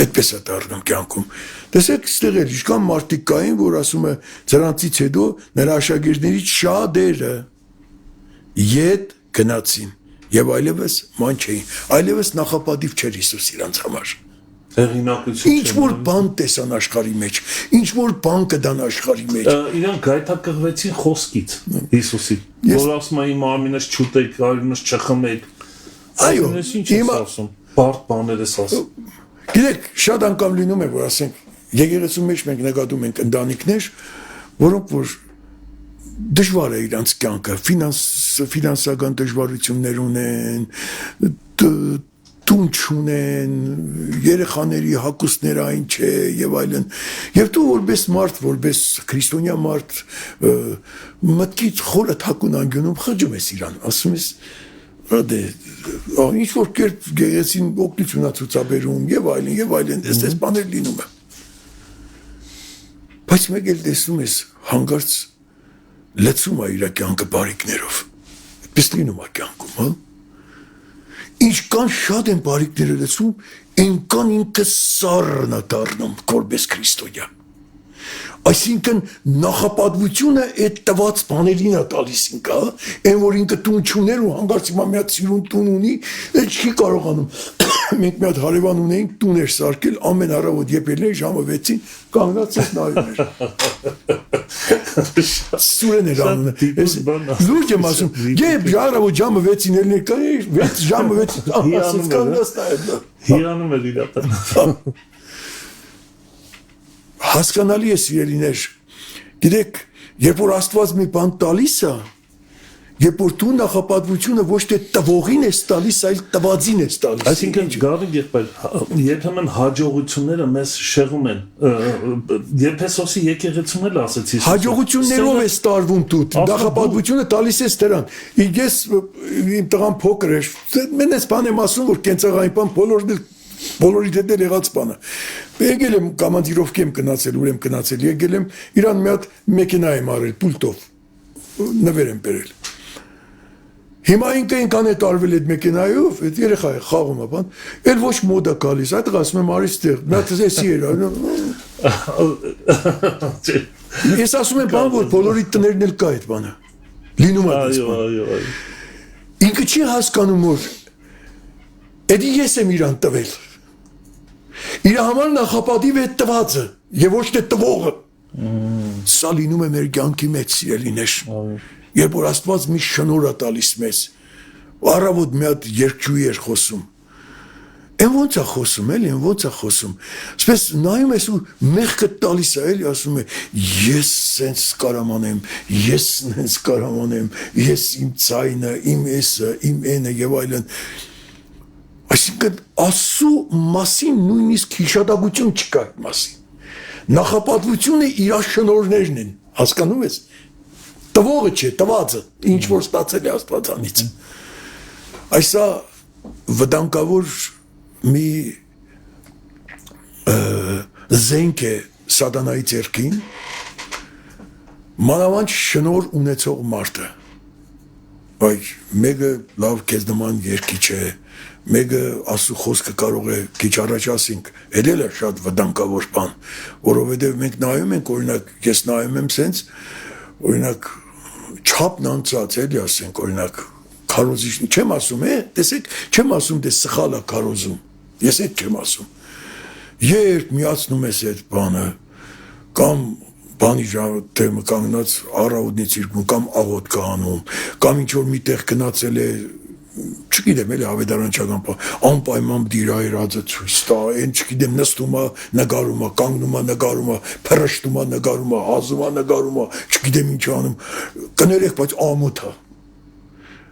այդպես է դառնում կյանքում։ Տեսեք, ստեղ էլ ինչքան մարդիկ կային, որ ասում է, դրանցից հետո նրա աշակերտներից շատերը ետ գնացին եւ այլևս ման չէին, այլևս նախապատիվ չէր Հիսուս իրանց համար։ Ինչ որ բան տեսան աշխարհի մեջ, ինչ որ բան կդան աշխարհի մեջ։ Իրանք գայթակղվեցին խոսքից Հիսուսի, որ ասում է իմ արմինս չուտեք, արմինս չխմեք։ Այո, ինչ ես ասում, բարդ բաներ ես ասում։ Գիտեք, շատ անգամ լինում է, որ ասենք եկեղեցու մեջ մենք նկատում ենք ընտանիքներ, որոնք որ դժվար է իրանց կյանքը, ֆինանսական դժվարություններ ունեն, տուն չունեն, երեխաների հագուստները այն չէ եւ այլն։ Եվ դու որպես մարդ, որպես քրիստոնյա մարդ, մտքից խորը թակուն անգյունում խջում ես իրան, ասում ես դե ինչ որ կերպ գեղեցին օգնություն ցուցաբերում եւ այլն, այդպես բաներ լինում է։ Բայց մեկ էլ տեսնում ես հանգարց լցում է իր կյանքը բարիքներով։ Այդպես լինում է կյանքում, հա։ Ինչքան շատ են բարիքները լցում, այնքան ինքը սառն է դառնում որպես քրիստոնյա։ Այսինքն նախապատվությունը այդ տված բաներին է տալիս ինքը, այն որ ինքը տուն չուներ ու հանգարց հիմա մի հատ սիրուն տուն ունի, այդ չի կարողանում։ Մենք մի հատ հարևան ունեինք, տուն էր սարքել, ամեն առավոտ եպելներ ժամը 6-ին կանգնած էր նայում էր։ Սուրեն էր անունը։ Լուրջ եմ ասում, երբ առավոտ ժամը 6-ին ելներ կար, 6 ժամը 6-ին կանգնած նայում։ Հիանում էր իրական։ Հասկանալի է սիրելիներ, գիտեք, երբ որ Աստված մի բան տալիս է, երբ որ դու նախապատվությունը ոչ թե տվողին ես տալիս, այլ տվածին ես տալիս։ Այսինքն գարին երբեմն հաջողությունները մեզ շեղում են։ Եփեսոսի եկեղեցում էլ ասեցի։ Հաջողություններով է ստարվում դու, նախապատվությունը տալիս ես դրան։ Ես իմ տղան փոքր էր, մեն ես բան եմ ասում, որ կենցաղային բան բոլորիդ հետ եղած բանը։ Եկել եմ կոմանդիրովկի եմ գնացել, ուր եմ գնացել, եկել եմ իրան մի հատ մեքենա եմ արել, պուլտով, նվեր եմ բերել։ Հիմա ինքը ինքան է տարվել այդ մեքենայով, այդ երեխա է խաղում է բան, էլ ոչ մոդ է գալիս, այդ ասում եմ արի ստեղ, նա տեսի էր։ Ես ասում եմ բան, որ բոլորի տներն էլ կա այդ բանը։ Լինում է այս բան։ Ինքը չի հասկանում, որ էդի ես եմ իրան տվել։ Իր համար նախապատիվ է տվածը եւ ոչ թե տվողը։ Սա լինում է մեր կյանքի մեջ սիրելիներ։ Երբ որ Աստված մի շնորհ է տալիս մեզ, առավոտ մի հատ երկչույի էր խոսում։ Այն ոնց է խոսում, էլի, ոնց է խոսում։ Այսպես նայում ես ու մեղքը տալիս է, էլի, ասում է, ես սենց կարամանեմ, ես նենց կարամանեմ, ես իմ ցայնը, իմ էսը, իմ էնը եւ այլն։ Այսինքն ասու մասին նույնիսկ հիշատակություն չկա այդ մասին։ Նախապատվությունը իր շնորհներն են, հասկանում ես։ Տվողը չէ, տվածը, ինչ որ ստացել է Աստվածանից։ Այսա վտանգավոր մի զենք է սատանայի ձեռքին, մանավանդ շնոր ունեցող մարդը, այ մեկը լավ քեզ նման երկիչ է, մեկը Աստծո խոսքը կարող է քիչ առաջ ասենք, էլ է շատ վտանգավոր բան, որովհետև մենք նայում ենք, օրինակ, ես նայում եմ սենց, օրինակ, չափն անցած, էլի ասենք, օրինակ, քարոզիչ, չեմ ասում, տեսեք, չեմ ասում, դե սխալ է քարոզում, ես այդ չեմ ասում, երբ միացնում ես այդ բանը, կամ բանի թեմը կանգնած առավոտնից իրկում կամ աղոտ կանում, կամ ինչ-որ միտեղ գնացել է, չգիտեմ, էլի ավետարանչական բան, անպայման դիրայրածը ցույց տա, այն չգիտեմ, նստում է, նկարում է, կանգնում է, նկարում է, փռշտում է, նկարում է, հազում է, նկարում է, չգիտեմ ինչ անում, կներեք, բայց ամոթ է։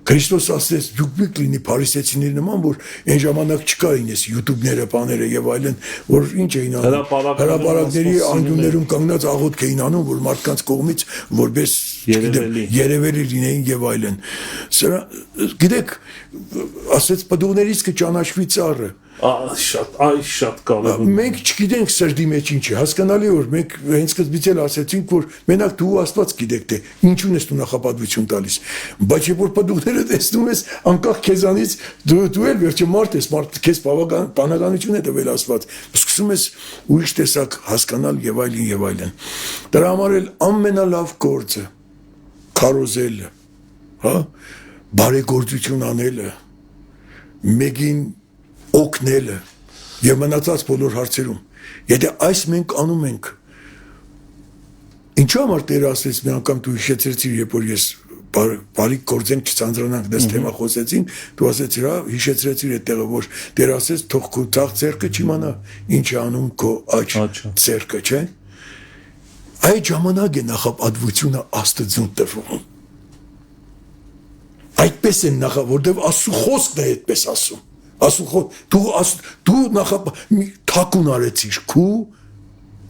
Քրիստոս ասեց դուք մի լինի փարիսեցիների նման, որ այն ժամանակ չկային էս YouTube-ները, բաները եւ այլն, որ ինչ էին անում։ Հրապարակների անդուններում կանգնած աղոթք էին անում, որ մարդկանց կողմից որպես երևելի լինեին եւ այլն։ Սրա գիտեք, ասեց պտուղներից կճանաչվի ծառը։ Շատ կարևոր։ Մենք չգիտենք սրդի մեջ ինչ է, հասկանալի որ մենք հենց սկզբից էլ ասեցինք, որ մենակ դու Աստված գիտեք թե ինչու ես դու նախապատվություն տալիս, բայց երբ որ պտուղները տեսնում ես, անկախ քեզանից դու էլ վերջը մարդ ես, մարդ քեզ բանականություն է տվել Աստված, սկսում ես ուրիշ տեսակ հասկանալ եւ այլն։ Դրա համար էլ ամենալավ գործը քարոզելը, հա, բարեգործություն անելը, մեկին օգնելը եւ մնացած բոլոր հարցերում։ Եթե այս մենք անում ենք, ինչու՞ համար Տերը ասեց մի անգամ դու հիշեցրեցիր, երբ որ ես բարի գործենք չծանրանանք դες թեմա խոսեցին, դու ասեցիր, հա, հիշեցրեցիր այդ տեղը, որ Տերը ասեց թող քո ցախ ձեռքը չիմանա ինչ է անում քո աջ ձեռքը, չէ՞։ Այդ ժամանակ է նախապատվությունը Աստծուն տրվում։ Այդպես է որտեվ Աստծո խոսքն է այդպես ասում։ Դու թակուն արեցիր քու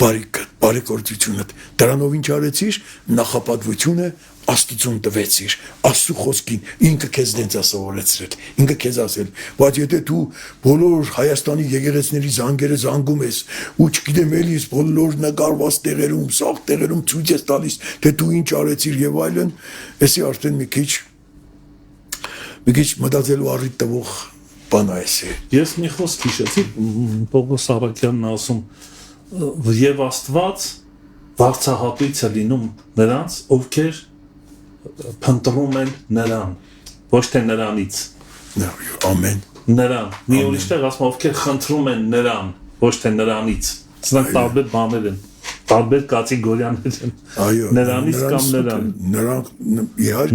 բարեգործությունը, դրանով ինչ արեցիր, նախապատվությունը Աստծուն տվեցիր, Աստծո խոսքին, ինքը քեզ դենց ասովորեցրել, ինքը քեզ ասել, բայց եթե դու բոլոր Հայաստանի եկեղեցիների զանգերը զանգում ես, ու չգիտեմ էլի բոլոր նկարված տեղերում, սաղ տեղերում ցույց ես տալիս, թե դու ինչ արեցիր եւ այլն, էսի արդեն մի քիչ մտածելու առիթ տվող բան է էսի։ Ես մի խոսք հիշեցի, Պողոս Սարակյանն ասում, եւ Աստված վարձահատույց է լինում նրանց, ովքեր փնտրում են նրան, ոչ թե նրանից։ Ամեն։ Նրան։ Մի ուրիշ տեղ ասում, ովքեր խնդրում են նրան, ոչ թե նրանից։ Սրանք տարբեր բաներ են, տարբեր կատեգորիաներ են։ Այո։ Նրանից կամ նրան։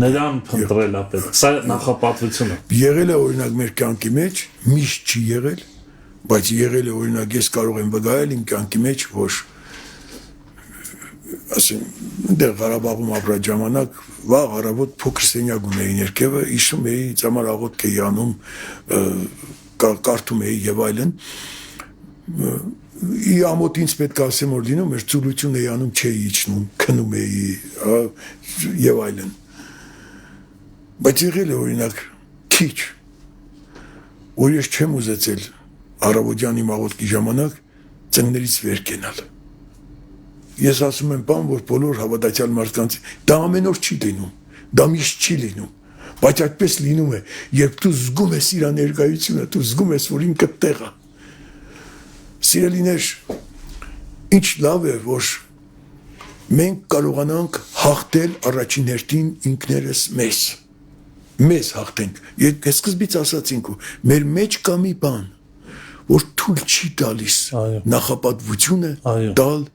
Նրան փնտրել է պետք։ Սա նախապատվությունը։ Եղել է օրինակ մեր կյանքի մեջ, միշտ չի եղել, բայց եղել է օրինակ ես կարող եմ վկայել իմ կյանքի մեջ, որ ասեմ, դեռ Ղարաբաղում ապրած ժամանակ վաղ առավոտ փոքր սենյակ ունեի ներքևը, հիշում էի, ծամար աղոթք էի անում, կարդում էի եւ այլն։ Ի ամոթ ինձ պետք է ասեմ, որ լինում էր ծուլություն էի անում, չէի իջնում, քնում էի եւ այլն։ Բայց եղել է օրինակ քիչ, որ ես չեմ ուզեցել առավոտյան իմ աղոթքի ժամանակ ծնկներից վեր կենալ։ Ես ասում եմ բան, որ բոլոր հավատացյալ մարդկանց դա ամեն օր չի լինում, դա միշտ չի լինում, բայց այդպես լինում է, երբ դու զգում ես իր ներկայությունը, դու զգում ես, որ ինքը տեղ է։ Սիրելիներ, ինչ լավ է, որ մենք կարողանանք հաղթել առաջին հերթին ինքներս մեզ հաղթենք։ Ես սկզբից ասացինք, մեր մեջ կա մի բան, որ թույլ չի տալիս նախապատվությունը տալ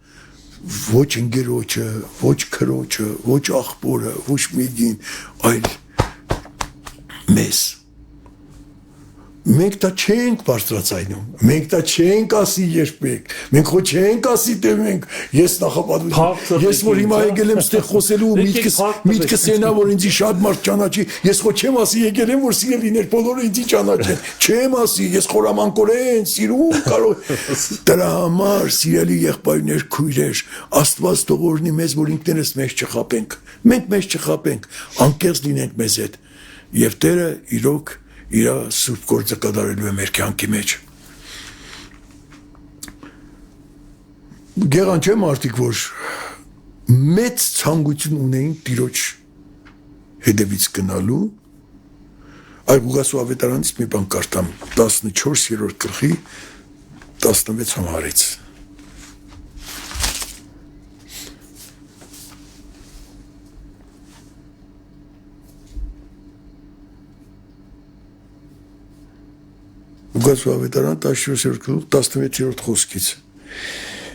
ոչ ընկերոջը, ոչ քրոջը, ոչ աղբորը, ոչ մեկին, այլ մեզ։ Մենք դա չենք բարձրացնում, մենք դա չենք ասի երբեք, մենք խո չենք ասի թե մենք ես նախապատվություն, ես որ հիմա եկել եմ ստեղ խոսելու միտքս ենա, որ ինձի շատ մարդ ճանաչի, ես խո չեմ ասի եկել եմ, որ սիրելիներ բոլորը ինձի ճանաչեն, չեմ ասի, ես խորամանկորեն սիրում կարող, դրա համար սիրելի եղբայրներ, քույրեր, Աստված թող օրհնի մեզ, որ ինքներս մեզ չխաբենք, մենք մեզ չխաբենք, անկեղծ լինենք մեզ հետ, եւ Տերը իրոք իր սուրբ գործը կատարելու է մեր կյանքի մեջ։ Գեղան չէ մարդիկ, որ մեծ ցանկություն ունեին Տիրոջ հետևից գնալու։ Այ Ղուկասու ավետարանից մի բան կարդամ 14-րդ գլխի 16 համարից։ Ղուկասու ավետարան 14-րդ գլուխ 16-րդ խոսքից։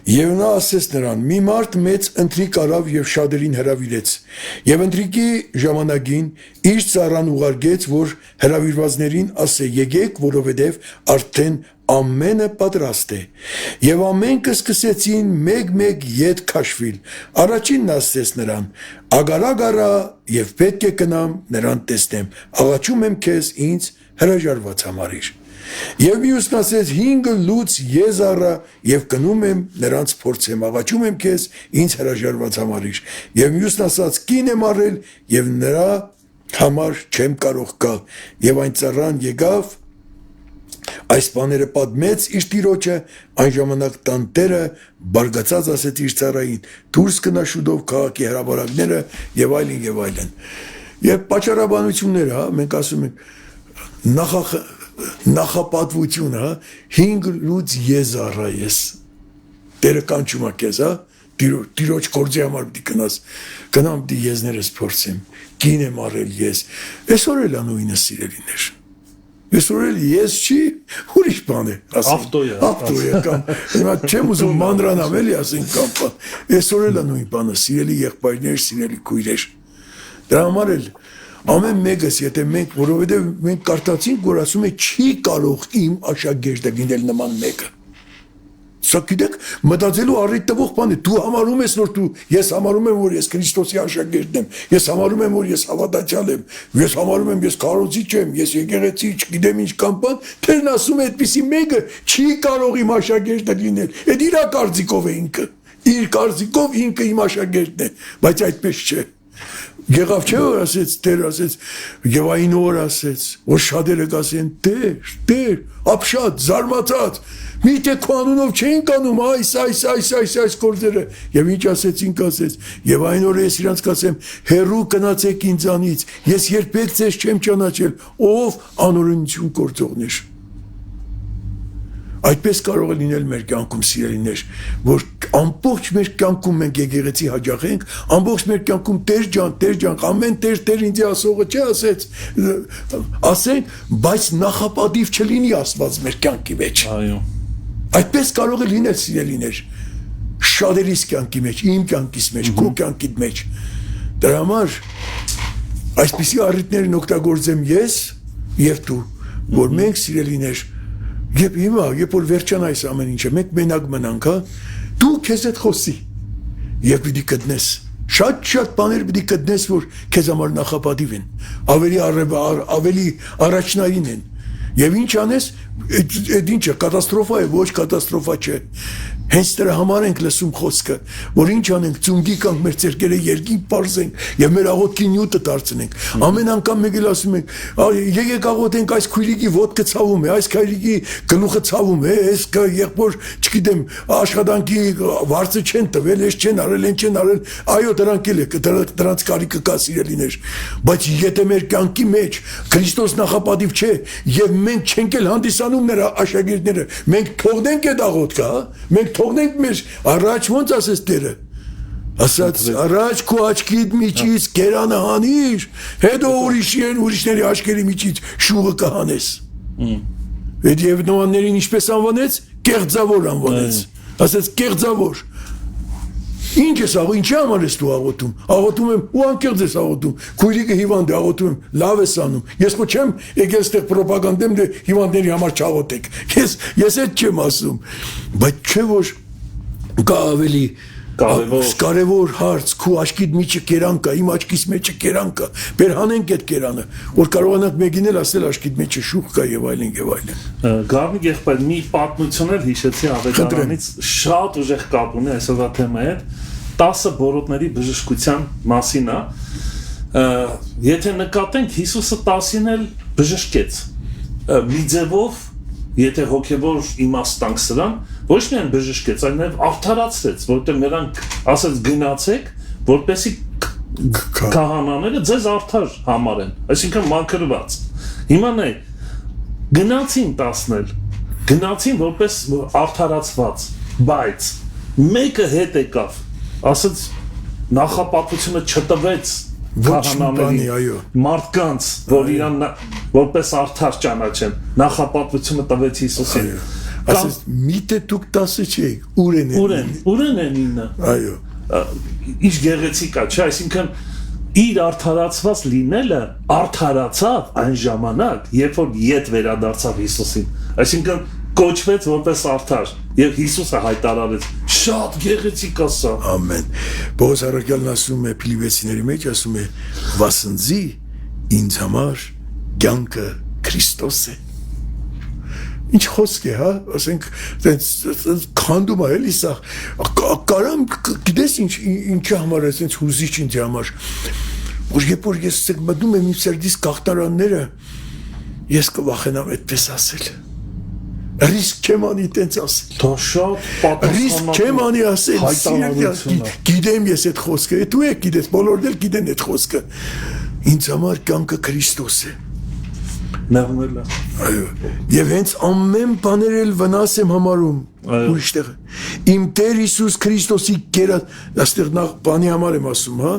Եվ նա ասեց նրան. մի մարդ մեծ ընթրիք արավ եւ շատերին հրավիրեց։ Եվ ընթրիքի ժամանակին իր ծառան ուղարկեց, որ հրավիրվածներին ասե. եկեք, որովհետեւ արդեն ամենը պատրաստ է։ Եվ ամենքը սկսեցին մեկ-մեկ ետ քաշվել։ Առաջինն ասեց նրան. ագարակ արա եւ պետք է գնամ նրան տեսնեմ։ Աղաչում եմ քեզ ինձ հրաժարված համարիր։ Եվ մյուսն ասեց 5 լուծ ես առա եւ գնում եմ նրանց փորձեմ, աղաչում եմ քեզ ինձ հրաժարված համարիր։ Եվ մյուսն ասաց կին եմ առել եւ նրա համար չեմ կարող գալ։ Եվ այն ծառան եկավ այս բաները պատմեց իր տիրոջը, այն ժամանակ տանտերը բարգացած ասեց իր ծառային. դուրս գնա շուտով քաղաքի հրապարակները եւ այլն եւ այլն։ Եվ պատճառաբանությունները, հա, մենք ասում ենք նախապատվությունը 5 լուծ ես առա ես Տերը կանչում է քեզ, հա, Տիրոջ գործի համար պիտի գնաս, գնամ պիտի եզներս փորձեմ, կին եմ առել ես, այսօր էլ անույնը սիրելիներ, այսօր էլ ես չի, ուրիշ բան է, ավտո է, կամ, հիմա չեմ ուզում մանրանամ էլի ասենք կամ բան, այսօր էլ անույն բանը, սիրելի եղբայրներ, սիրելի քույրեր, դրա համար էլ ամեն մեկս, եթե մենք, որովհետև մենք կարդացինք, որ ասում է չի կարող իմ աշակերտը լինել նման մեկը։ Սա գիտեք, մտածելու առիթ տվող բան է, դու համարում ես, որ ես համարում եմ, որ ես Քրիստոսի աշակերտն եմ, ես համարում եմ, որ ես հավատացյալ եմ, ես համարում եմ, ես քարոզիչ եմ, ես եկեղեցի, չգիտեմ ինչ կամ բան, Տերն ասում է, այդպիսի մեկը չի կարող իմ աշակերտը լինել։ Այդ իր կարծիքով է ինքը, իր կարծիքով ինքը իմ աշակերտն է, բայց այդպես չէ։ Եղավ չէ որ ասեց, Տեր ասեց, եւ այն օր ասեց, որ շատերը կասեն, Տեր, ապշած, զարմացած, միթե քո անունով չէին կանում այս գործերը, եւ ինչ ասեցինք ասեց, եւ այն օր ես իրանց կասեմ, հերու կնացեք ինձանից, ես երբեք ձեզ չեմ ճանաչել, ով անօրենություն գործողներ։ Այդպես կարող է լինել մեր կյանքում սիրելիներ, որ ամբողջ մեր կյանքում մենք եկեղեցի հաջողենք, ամբողջ մեր կյանքում Տեր ջան, ամեն Տեր ինձ ասողը չէ ասեց, ասենք, բայց նախապատիվ չլինի Աստված մեր կյանքի մեջ։ Այո։ Այդպես կարող է լինել սիրելիներ, շատերիս կյանքի մեջ, իմ կյանքիս մեջ, քո կյանքի մեջ։ Դրա համար այսպիսի առիթներն օգտագործեմ ես եւ դու, որ մենք սիրելիներ Եվ հիմա, երբ որ վերջան այս ամեն ինչը, մենք մենակ մնանք, հա, դու քեզ հետ խոսի եւ պիտի գտնես շատ բաներ պիտի գտնես, որ քեզ համար նախապատիվ են, ավելի առաջնային են եւ ինչ անես, այդ ինչը կատաստրոֆա է, ոչ կատաստրոֆա չէ Հենց դրա համար ենք լսում խոսքը, որ ինչ անենք, ծունգի կանք մեր ձեռքերը երկին պարզենք եւ մեր աղոթքի նյութը դարձնենք։ Ամեն անգամ մեկ էլ ասում ենք, եկեք աղոթենք այս քույրիկի ոտքը ցավում է, այս քույրիկի գլուխը ցավում է, այս եղբոր, չգիտեմ, աշխատանքի վարձը չեն տվել, այս չեն արել, այն չեն արել։ Այո, դրանք էլ է, դրանց կարիքը կա սիրելիներ։ Բայց եթե մեր կյանքի մեջ Քրիստոս նախապատիվ չէ եւ մենք չենք էլ հանդիսանում նրա աշակերտները, մենք թողնենք այդ աղոթքը, հա, մենք թողնենք մեր առաջ ոնց ասես Տերը ասած առաջ քո աչքիդ միջից կերանը հանիր հետո ուրիշների աչքերի միջից շուղը կհանես եւ նոաններին ինչպես անվանեց կեղծավոր անվանեց ասած կեղծավոր Ինչ ես աղոթում, ինչի համար ես դու աղոթում, աղոթում եմ ու անկեղծ ես աղոթում, քույրիկը հիվանդ է աղոթում եմ, լավ ես անում, ես քո չեմ եկել այստեղ պրոպագանդեմ դե հիվանդների համար չաղոթեք, ես այդ չեմ ասում, բայց չէ որ կա ավելի կարևոր հարց, քո աչքիդ միջը կերան կա, իմ աչքիս մեջը կերան կա, բեր հանենք այդ կերանը, որ կարողանանք մեկին էլ ասել աչքիդ մեջը շուխ կա եւ այլն եւ այլն։ Գարնիկ եղբայր մի պատմություն էլ հիշեցի ավետարանից, շատ ուժեղ կապ ունի այսօրվա թեմայի հետ, 10 բորոտների բժշկության մասին է, եթե նկատենք Հիսուսը 10-ին էլ բժշկեց, մի ձևով Եթե հոգևոր իմաստ սրան, ոչ միայն բժշկեց, այլ նաև արդարացրեց, որտեղ նրանք ասեց գնացեք, որպեսի քահանաները ձեզ արդար համարեն, այսինքն մաքրված։ Հիմա նայ գնացին տասնել, գնացին որպես արդարացված, բայց մեկը հետ եկավ, ասաց նախապատվությունը չտվեց քահանաների մարդկանց, որ իրան որպես արդար ճանաչեն, նախապատվությունը տվեց Հիսուսին։ Ասես միտե դուք 10 չեք, ուր են 9։ Այո։ Ինչ գեղեցիկ է, չէ, այսինքն իր արդարացված լինելը արդարացավ այն ժամանակ, երբ որ ետ վերադարձավ Հիսուսին, այսինքն կոչվեց որպես արդար եւ Հիսուսը հայտարարեց, շատ գեղեցիկ է սա։ Ամեն։ Պողոս առաքյալն ասում է Փիլիպպեցիների մեջ, ասում է վասնձի ինձ համար կյանքը Քրիստոս է։ Ինչ խոսք է, հա, ասենք, քանդում է էլի սա, կարամ, գիտես ինչի համար է, ասենց հուզիչ ինձ համար, որ երբ որ ես մտնում եմ իմ սերդիս կաղտարանները, ես կվախենամ այդպես ասել, ռիսկ չեմ անի տենց ասել, դա շատ պատասխանատու, ռիսկ չեմ անի ասել, գիտեմ ես այդ խոսքը, դու եք գիտես, բոլորն էլ գիտեն այդ խոսքը, ինձ համար կյանքը Քրիստոս է։ Նեղմելը։ Այո, եւ հենց ամեն բաներ էլ վնաս եմ համարում ուրիշտեղ։ Իմ Տեր Հիսուս Քրիստոսի կերած, այստեղ նախ բանի համար եմ ասում, հա,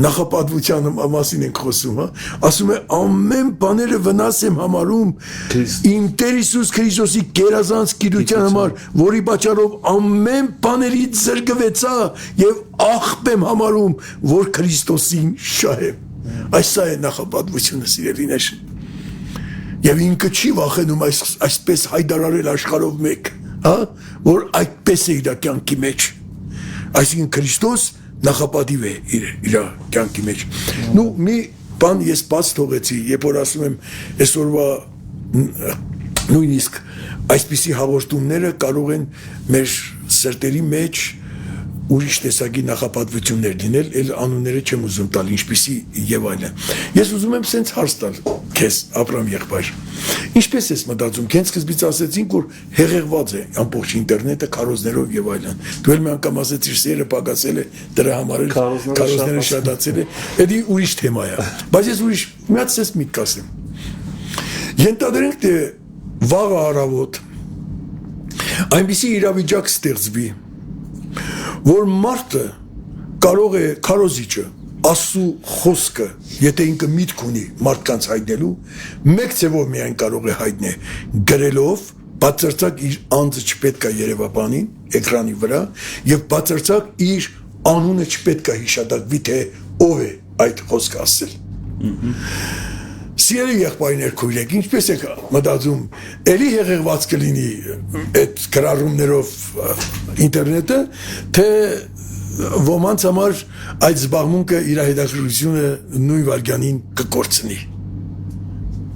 նախապատվության մասին ենք խոսում, հա, ասում է ամեն բաները վնաս եմ համարում իմ Տեր Հիսուս Քրիստոսի կերազանց գիտության համար, որի պատճառով ամեն բաներից զրկվեցա եւ աղբ եմ համարում, որ Քրիստոսին շահեմ։ Այս է նախապատվությունը, սիրելիներ։ Եվ ինքը չի վախենում այսպես հայտարարել աշխարհով մեկ, հա, որ այդպես է իր կյանքի մեջ։ Այսինքն Քրիստոս նախապատիվ է իր կյանքի մեջ։ Նու մի բան ես բաց թողեցի, երբ որ ասում եմ այսօրվա նույնիսկ այսպիսի հաղորդումները կարող են մեր սրտերի մեջ ուրիշ տեսակի նախապատվություններ լինել, էլ անունները չեմ ուզում տալ, ինչպիսի եւ այլն։ Ես ուզում եմ սենց հարց տալ քեզ, Աբրամ եղբայր։ Ինչպես ես մտածում, քեզ սկզբից ասեցինք, որ հեղեղված է ամբողջ ինտերնետը քարոզներով եւ այլն։ Դու էլ մի անգամ ասեցիր, սերը պակասել է, դրա համար էլ քարոզները շատացել է։ Դա ուրիշ թեմա է։ Բայց ես ուրիշ մի հատ ես միտք ասեմ։ Ենթադրենք թե վաղ առավոտ այնպիսի իրավիճակ ստեղծվի, որ մարդը կարող է քարոզիչը ասու խոսքը, եթե ինքը միտք ունի մարդկանց հայտնելու, մեկ ձևով միայն կարող է հայտնել գրելով, բացարձակ իր անձը չպետք է երևաբանին էկրանի վրա եւ բացարձակ իր անունը չպետք է հիշատակվի, թե ով է այդ խոսքը ասել։ Սիրելի եղբայրներ, քույրեր, ինչպես եք մտածում, էլի հեղեղված կլինի այդ գրառումներով ինտերնետը, թե ոմանց համար այդ զբաղմունքը իր հետաքրքրությունը նույն վայրկյանին կկորցնի։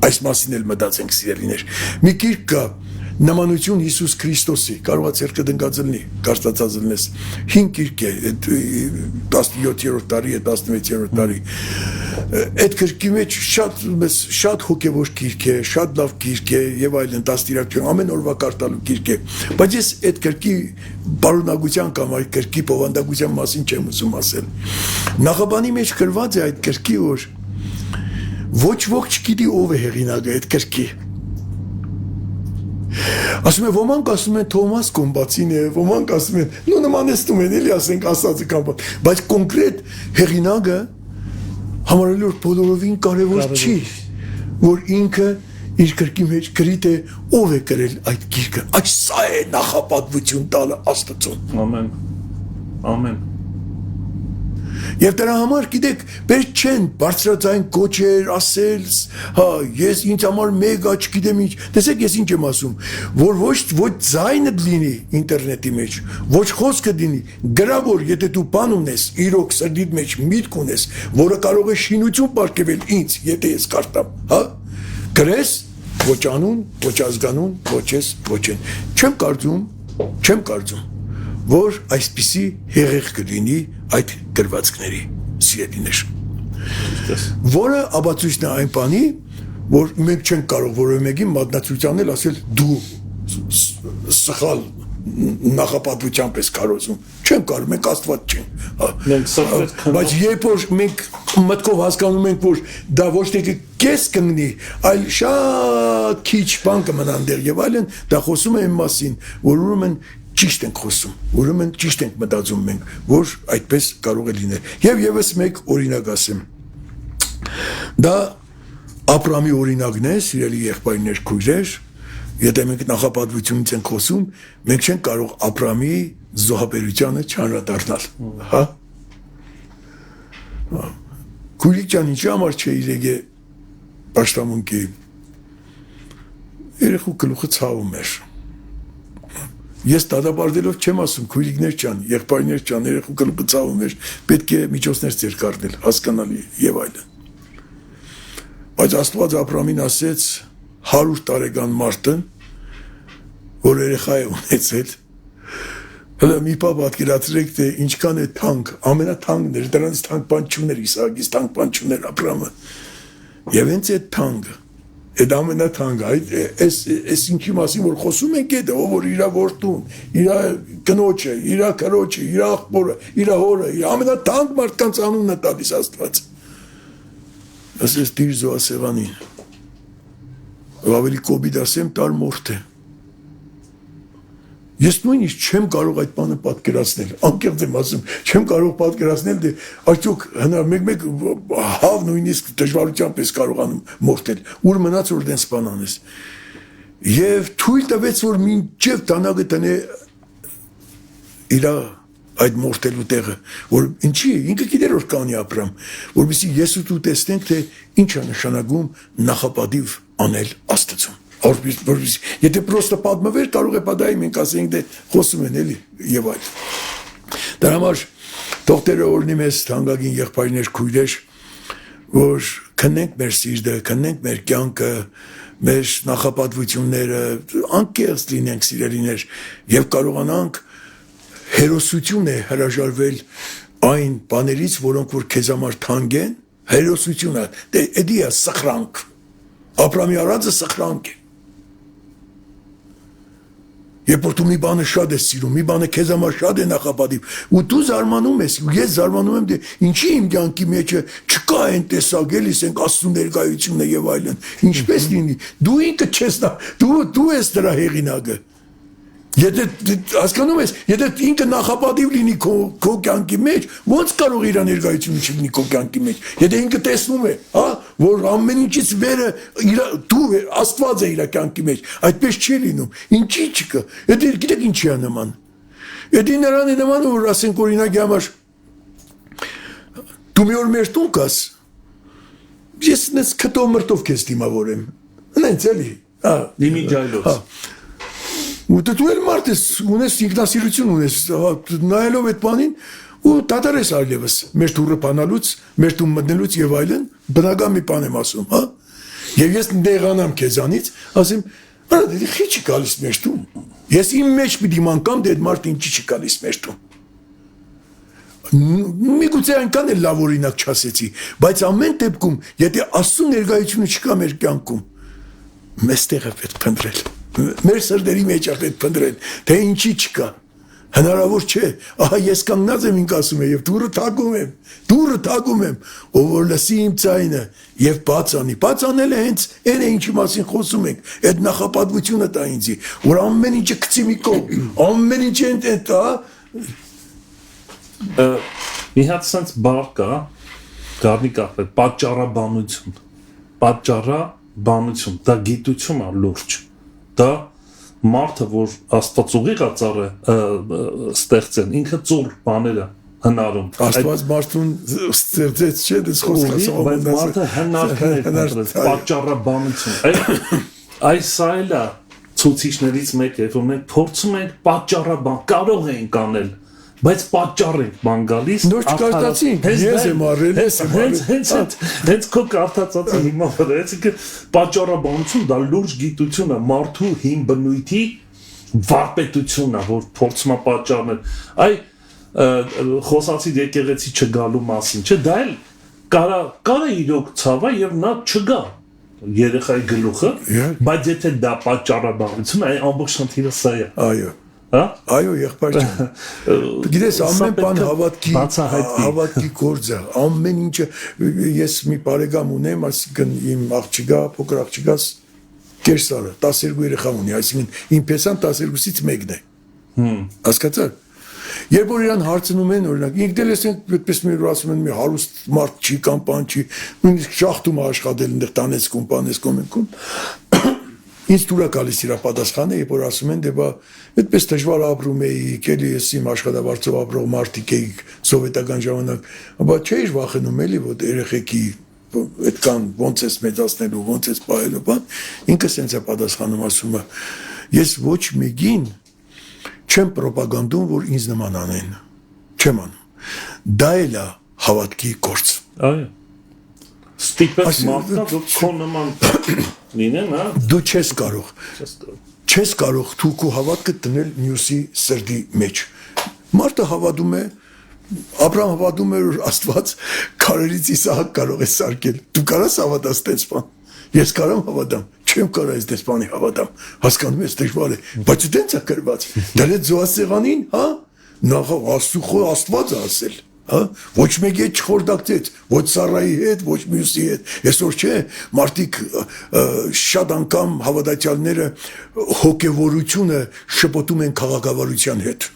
Այս մասին էլ մտածենք, սիրելիներ։ Մի գիրք կա Նմանություն Հիսուս Քրիստոսի, կարող է ցերկը դնկած լինի, կարծացած լինես, 5 գիրք է, 17-րդ տարի է, 16-րդ տարի։ Այդ գրքի մեջ շատ հոգևոր գիրք է, շատ լավ գիրք է եւ այլն, դաստիարակություն, ամեն օրվա կարտալու գիրք է։ Բայց ես այդ գրքի բարունակության կամ այդ գրքի բովանդակության մասին չեմ ուզում ասել։ Նախաբանի մեջ գրված է այդ գրքի, որ ոչ ոք չգիտի ով է հեղինակը այդ գրքի։ Ասում է, ոմանք ասում են Թոմաս Կոմբացին է, ոմանք ասում են, նու նմանեցնում են, էլի ասենք ասածը կամ, բայց կոնկրետ հեղինակը համարելու որ բոլորովին կարևոր չի, որ ինքը իր գրքի մեջ գրի թե ով է գրել այդ գիրքը, այս սա է նախապատվություն տալը Աստծուն։ Ամեն, ամեն։ Եվ դրա համար, գիտեք, պետք չեն բարձրաձայն կոչեր, ասել, հա, ես ինձ համար մեգա չգիտեմ ինչ, տեսեք ես ինչ եմ ասում, որ ոչ ձայնը լինի ինտերնետի մեջ, ոչ խոսքը լինի, գրա որ եթե դու բան ունես, իրոք սրտիդ մեջ միտք ունես, որը կարող է շինություն պարգևել ինձ, եթե ես կարտամ, հա, գրես, ոչ անուն, ոչ ազգանուն, ոչ ես, ոչ են, չեմ կարծում, որ այսպիսի հեղեղ կլինի այդ գրվածքների սիրելիներ, որը ապացույցն է այն բանի, որ մենք չենք կարող որևէ մեկին մատնացության էլ ասել դու սխալ նախապատվությամբ ես կարոզում, Չեմ կարող, մենք Աստված չենք։ Մենք սովորել Բայց երբ որ մենք մտքով հասկանում ենք, որ դա ոչ թե կես կընկնի, այլ շատ քիչ բան կմնան դեր եւ այլն, դա խոսում է այն մասին, որ ուրեմն ճիշտ ենք խոսում, ուրեմն ճիշտ ենք մտածում մենք, որ այդպես կարող է լինել։ Եվ եւս մեկ օրինակ ասեմ։ Դա Աբրամի օրինակն է, սիրելի եղբայրներ, քույրեր, եթե մենք նախապատվությունից ենք խոսում, մենք չենք կարող Աբրամի զոհաբերությանը չանդրադառնալ, հա։ Քույրիկ ջան, ինչի համար չէ իրեգե պաշտամունքի երեխու գլուխը ցավում էր։ Ես դատապարտելով չեմ ասում, քույրիկներ ջան, եղբայրներ ջան, երեխու գլուխը ցավում էր, պետք է միջոցներ ձեռք առնել, հասկանալի եւ այլն։ Բայց Աստված Աբրամին ասեց 100 տարեկան մարդն, որ երեխա է ունեցել, հələ մի պա պատկերացրեք, թե ինչքան է թանկ, ամենաթանկն էր, դրանից թանկ բան չուներ Իսահակից, թանկ բան չուներ Աբրամը։ Եվ հենց այդ թանկը, այդ ամենաթանկը, այս ինչի մասին որ խոսում ենք, այդ ով որ իր որդուն, իր կնոջը, իր քրոջը, իր աղբորը, իր հորը, իր ամենաթանկ մարդկանց անունն է տալիս Աստված։ Ասես դիր Զոասևանին, ավելի կոբիդ ասեմ, տար մորդ է։ Ես նույնիսկ չեմ կարող այդ բանը պատկերացնել, անկեղծ եմ ասում, չեմ կարող պատկերացնել, դե արդյոք մեկ հավ նույնիսկ դժվարությամբ ես կարողանում մորթել, ուր մնաց որ դենց բան անես։ Եվ թույլ տվեց, որ մինչև տանագը տնե իրա այդ մորթելու տեղը, որ ինչի է, ինքը գիտեր որ կանի Աբրամ, որովհետեւ ես ու դու տեսնենք, թե ինչ է նշանակում նախապատիվ անել Աստծուն։ Եթե պրոստը պատմվեր, կարող է պատահի մենք ասենք, դե խոսում են էլի եւ այլ։ Դրա համար թող Տերը օրհնի մեզ թանկագին եղբայրներ, քույրեր, որ քննենք մեր սիրտը, քննենք մեր կյանքը, մեր նախապատվությունները, անկեղծ լինենք սիրելիներ եւ կարողանանք հերոսություն է հրաժարվել այն բաներից, որոնք որ քեզ համար թանկ են, հերոսությունը, դե էդի է սխրանք։ Աբրամի արածը սխրանք է։ Երբ որ դու մի բանը շատ ես սիրում, մի բանը քեզ համար շատ է նախապատիվ, ու դու զարմանում ես, ու ես զարմանում եմ, դե ինչի իմ կյանքի մեջը չկա այն տեսակ, էլիս ենք Աստծո ներկայությունը եւ այլն։ Ինչպես լինի։ Դու ինքը չես, դու ես դրա հեղինակը։ Եթե հասկանում ես, եթե ինքը նախապատիվ լինի քո կյանքի մեջ, ո՞նց կարող իր ներկայությունը չլինի քո կյանքի մեջ։ Եթե ինքը տեսնում է, հա, որ ամեն ինչից վերը դու Աստված է իր կյանքի մեջ, այդպես չի լինում։ Ինչի՞ չկա։ Եթե գիտեք ինչի է նման։ Եթե նրան է նման, որ ասենք օրինակի համար դու մի օր մեր տուն կաս, ես նես քտով մրտով քեզ դիմավորեմ։ Նենց էլի, հա, դիմիջայլոց։ Ու դու էլ մարդ ես, ունես ինքնասիրություն ունես, նայելով այդ բանին, ու դադար ես այլևս, մեր դուրը բանալուց, մեր դու մտնելուց եւ այլն, բնական մի բան եմ ասում, հա։ Եվ ես նեղանամ քեզանից, ասեմ, արա դե քիչ չի գալիս մեր դու։ Ես իմ մեջ մի դիմանկամ, դե այդ մարդը ինչի չի գալիս մեր դու։ Միգուցե այնքան էլ լավ օրինակ չասեցի, բայց ամեն դեպքում, եթե Աստծո ներկայությունը չկա մեր կյանքում, մեզ տեղը պետք փնտրել։ Մեր սրտերի մեջ է պետք փնտրել, թե ինչի չկա։ Հնարավոր չէ, ահա ես կանգնած եմ ինք ասում եմ եւ դուրը թակում եմ, ով որ լսի իմ ձայնը եւ բաց անել է հենց այն է ինչի մասին խոսում ենք, այդ նախապատվությունը տա ինձի, որ ամեն ինչը գցի մի կողմ, ամեն ինչը այդ հա։ Մի հատ sense բառ կա, Գառնիկ ախպետ, պատճառաբանություն, դա գիտություն է լուրջ, դա մարդը, որ Աստված ուղիղած է ստեղծեն, ինքը ծուռ բաները հնարում։ Աստված մարդուն ստեղծեց, չէ՞, դες խոսքս բայց մարդը հնարքն է պատճառաբանություն։ Այս այլը ցուցիչներից մեկը է, որ մենք փորձում ենք պատճառաբան, կարող ենք անել, բայց պատճառ ենք բան գալիս։ Նոր չկարտացինք, ես եմ արել, հենց քո կարդացածը հիմա վրացիկը պատճառաբանություն դա լուրջ գիտություն է, մարդու հին բնույթի վարպետությունն է, որ փորձում է պատճառներ։ Այ խոսացի եկեղեցի չգալու մասին, չէ՞, դա էլ կարա իրոք ցավա եւ նա չգա երեխայի գլուխը, բայց եթե դա պատճառաբանություն է, ամբողջ խնդիրը սա է։ Այո։ Հա? Այո, եղբայր ջան։ Գիտես, ամեն բան հավատքի գործ է։ Ամեն ինչը ես մի բարեկամ ունեմ, այսինքն իմ աղջիկա, փոքր աղջիկաս Կերսարը 12 երեխա ունի, այսինքն իմ փեսան 12-ից մեկն է։ Հասկացա՞ր։ Երբ որ իրան հարցնում են, օրինակ, ինքն էլ ասենք, այդպես մի ասում են, մի հարուստ մարդ չի կամ բան չի, նույնիսկ շախտում աշխատել այնտեղ Տանեցկում, Պանեցկում, ինձ դուր է գալիս իր պատասխանը, երբ որ ասում են, դե բա այդպես դժվար ապրում էիք, էլի ես իմ աշխատավարձով ապրող մարդիկ էիք սովետական ժամանակ, բա չէիր վախենում էլի, որ երեխեքի այդքան ոնց ես մեծացնելու, ոնց ես պահելու, բան, ինքը սենց է պատասխանում, ասում է, ես ոչ մեկին չեմ պրոպագանդում, որ ինձ նման անեն, չեմ անում, դա էլ է հավատքի գործ։ Այո, ստիպես մարդը դու քո նման լինեն, հա? Դու չես կարող դու քո հավատքը դնել մյուսի սրտի մեջ։ Մարդը հավատում է, Աբրահամ հավատում էր, որ Աստված քարերից Իսահակ կարող է սարքել։ Դու կարաս հավատաս այդպես բան։ Ես կարամ հավատամ, չեմ կարող այս դեսպանի հավատամ։ Հասկանում ես դժվար է, բայց դենց է գրված։ Դրեց զոհասեղանին, հա? Նախ Աստված է ասել, հա? Ոչ մեկի հետ չխորհրդակցեց, ոչ Սարայի հետ, ոչ մյուսի հետ։ Այսօր չէ, մարդիկ շատ անգամ հավատացյալները հոգևորությունը շփոթում են քաղաքավարության հետ։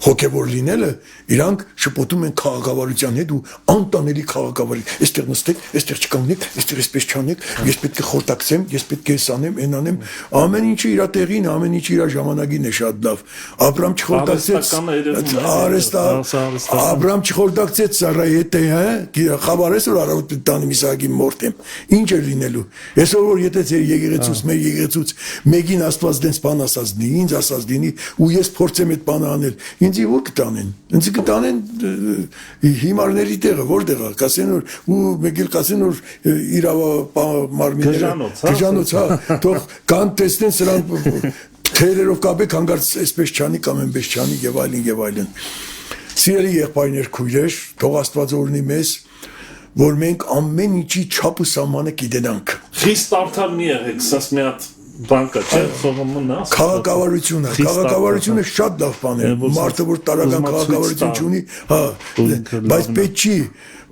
Հոգևոր լինելը իրանք շփոթում են քաղաքավարության հետ ու անտանելի քաղաքավարի։ Այստեղ նստեք, այստեղ չկանգնեք, այստեղ այսպես չանեք, ես պետք է խորտակցեմ, ես պետք է այս անեմ, այն անեմ։ Ամեն ինչը իր տեղին, ամեն ինչը իր ժամանակին է շատ լավ։ Աբրահամ չխորտակցեց Սարայի հետ, հա, խաբարես որ առավոտ տանի Իսահակի մորթ եմ։ Ինչ է լինելու։ Այսօր որ եթե ձեր եկեղեցուց, մեր եկեղեցուց մեկին Աստված դենց բան ասած լինի, ինձ ասած լինի ու ես փորձեմ այդ բանը անել, ինձ որ կտանեն, ինձ կտանեն հիմարների տեղը, որտեղ է, կասեն որ ու մեկ էլ կասեն որ իրավամարմինները գժանոց, հա, թող կան տեսնեն սրանք թերերով կապեք հանգարց այսպես չանի կամ այնպես չանի եւ այլն։ Սիրելի եղբայրներ, քույրեր, թող Աստված օրհնի մեզ, որ մենք ամեն ինչի չափ ու սահմանը գիտենանք։ Խիստ արդար մի եղեք, սաս մի հատ բանկա չէ, Սողոմոնն ասում։ Քաղաքավարությունը շատ լավ բան է, մարդը որ տարական քաղաքավարություն չունի, հա, բայց պետք չի,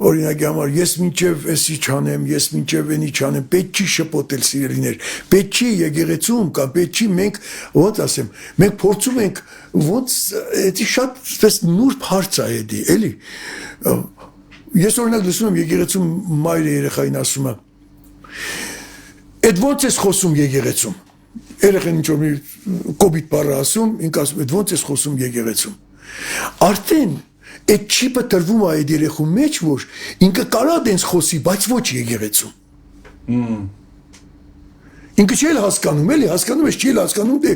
օրինակի համար, ես մինչև էսի չանեմ, ես մինչև էնի չանեմ, պետք չի շփոթել սիրելիներ, պետք չի եկեղեցում կամ պետք չի մենք, ոնց ասեմ, մենք փորձում ենք, ոնց էդի շատ այդպես նուրբ հարց է էդի, էլի։ Ես օրինակ լսում եմ եկեղեցում մայրը երեխային ասում է. Այդ ոնց ես խոսում եկեղեցում։ Երեխան ինչ որ մի կոպիտ բառ ասում, ինք ասում, այդ ոնց ես խոսում եկեղեցում։ Արդեն այդ չիպը տրվում է այդ երեխու մեջ, որ ինքը կարա դենց խոսի, բայց ոչ եկեղեցում։ Ինքը չի հասկանում, էլի, հասկանում ես, չի հասկանում, դե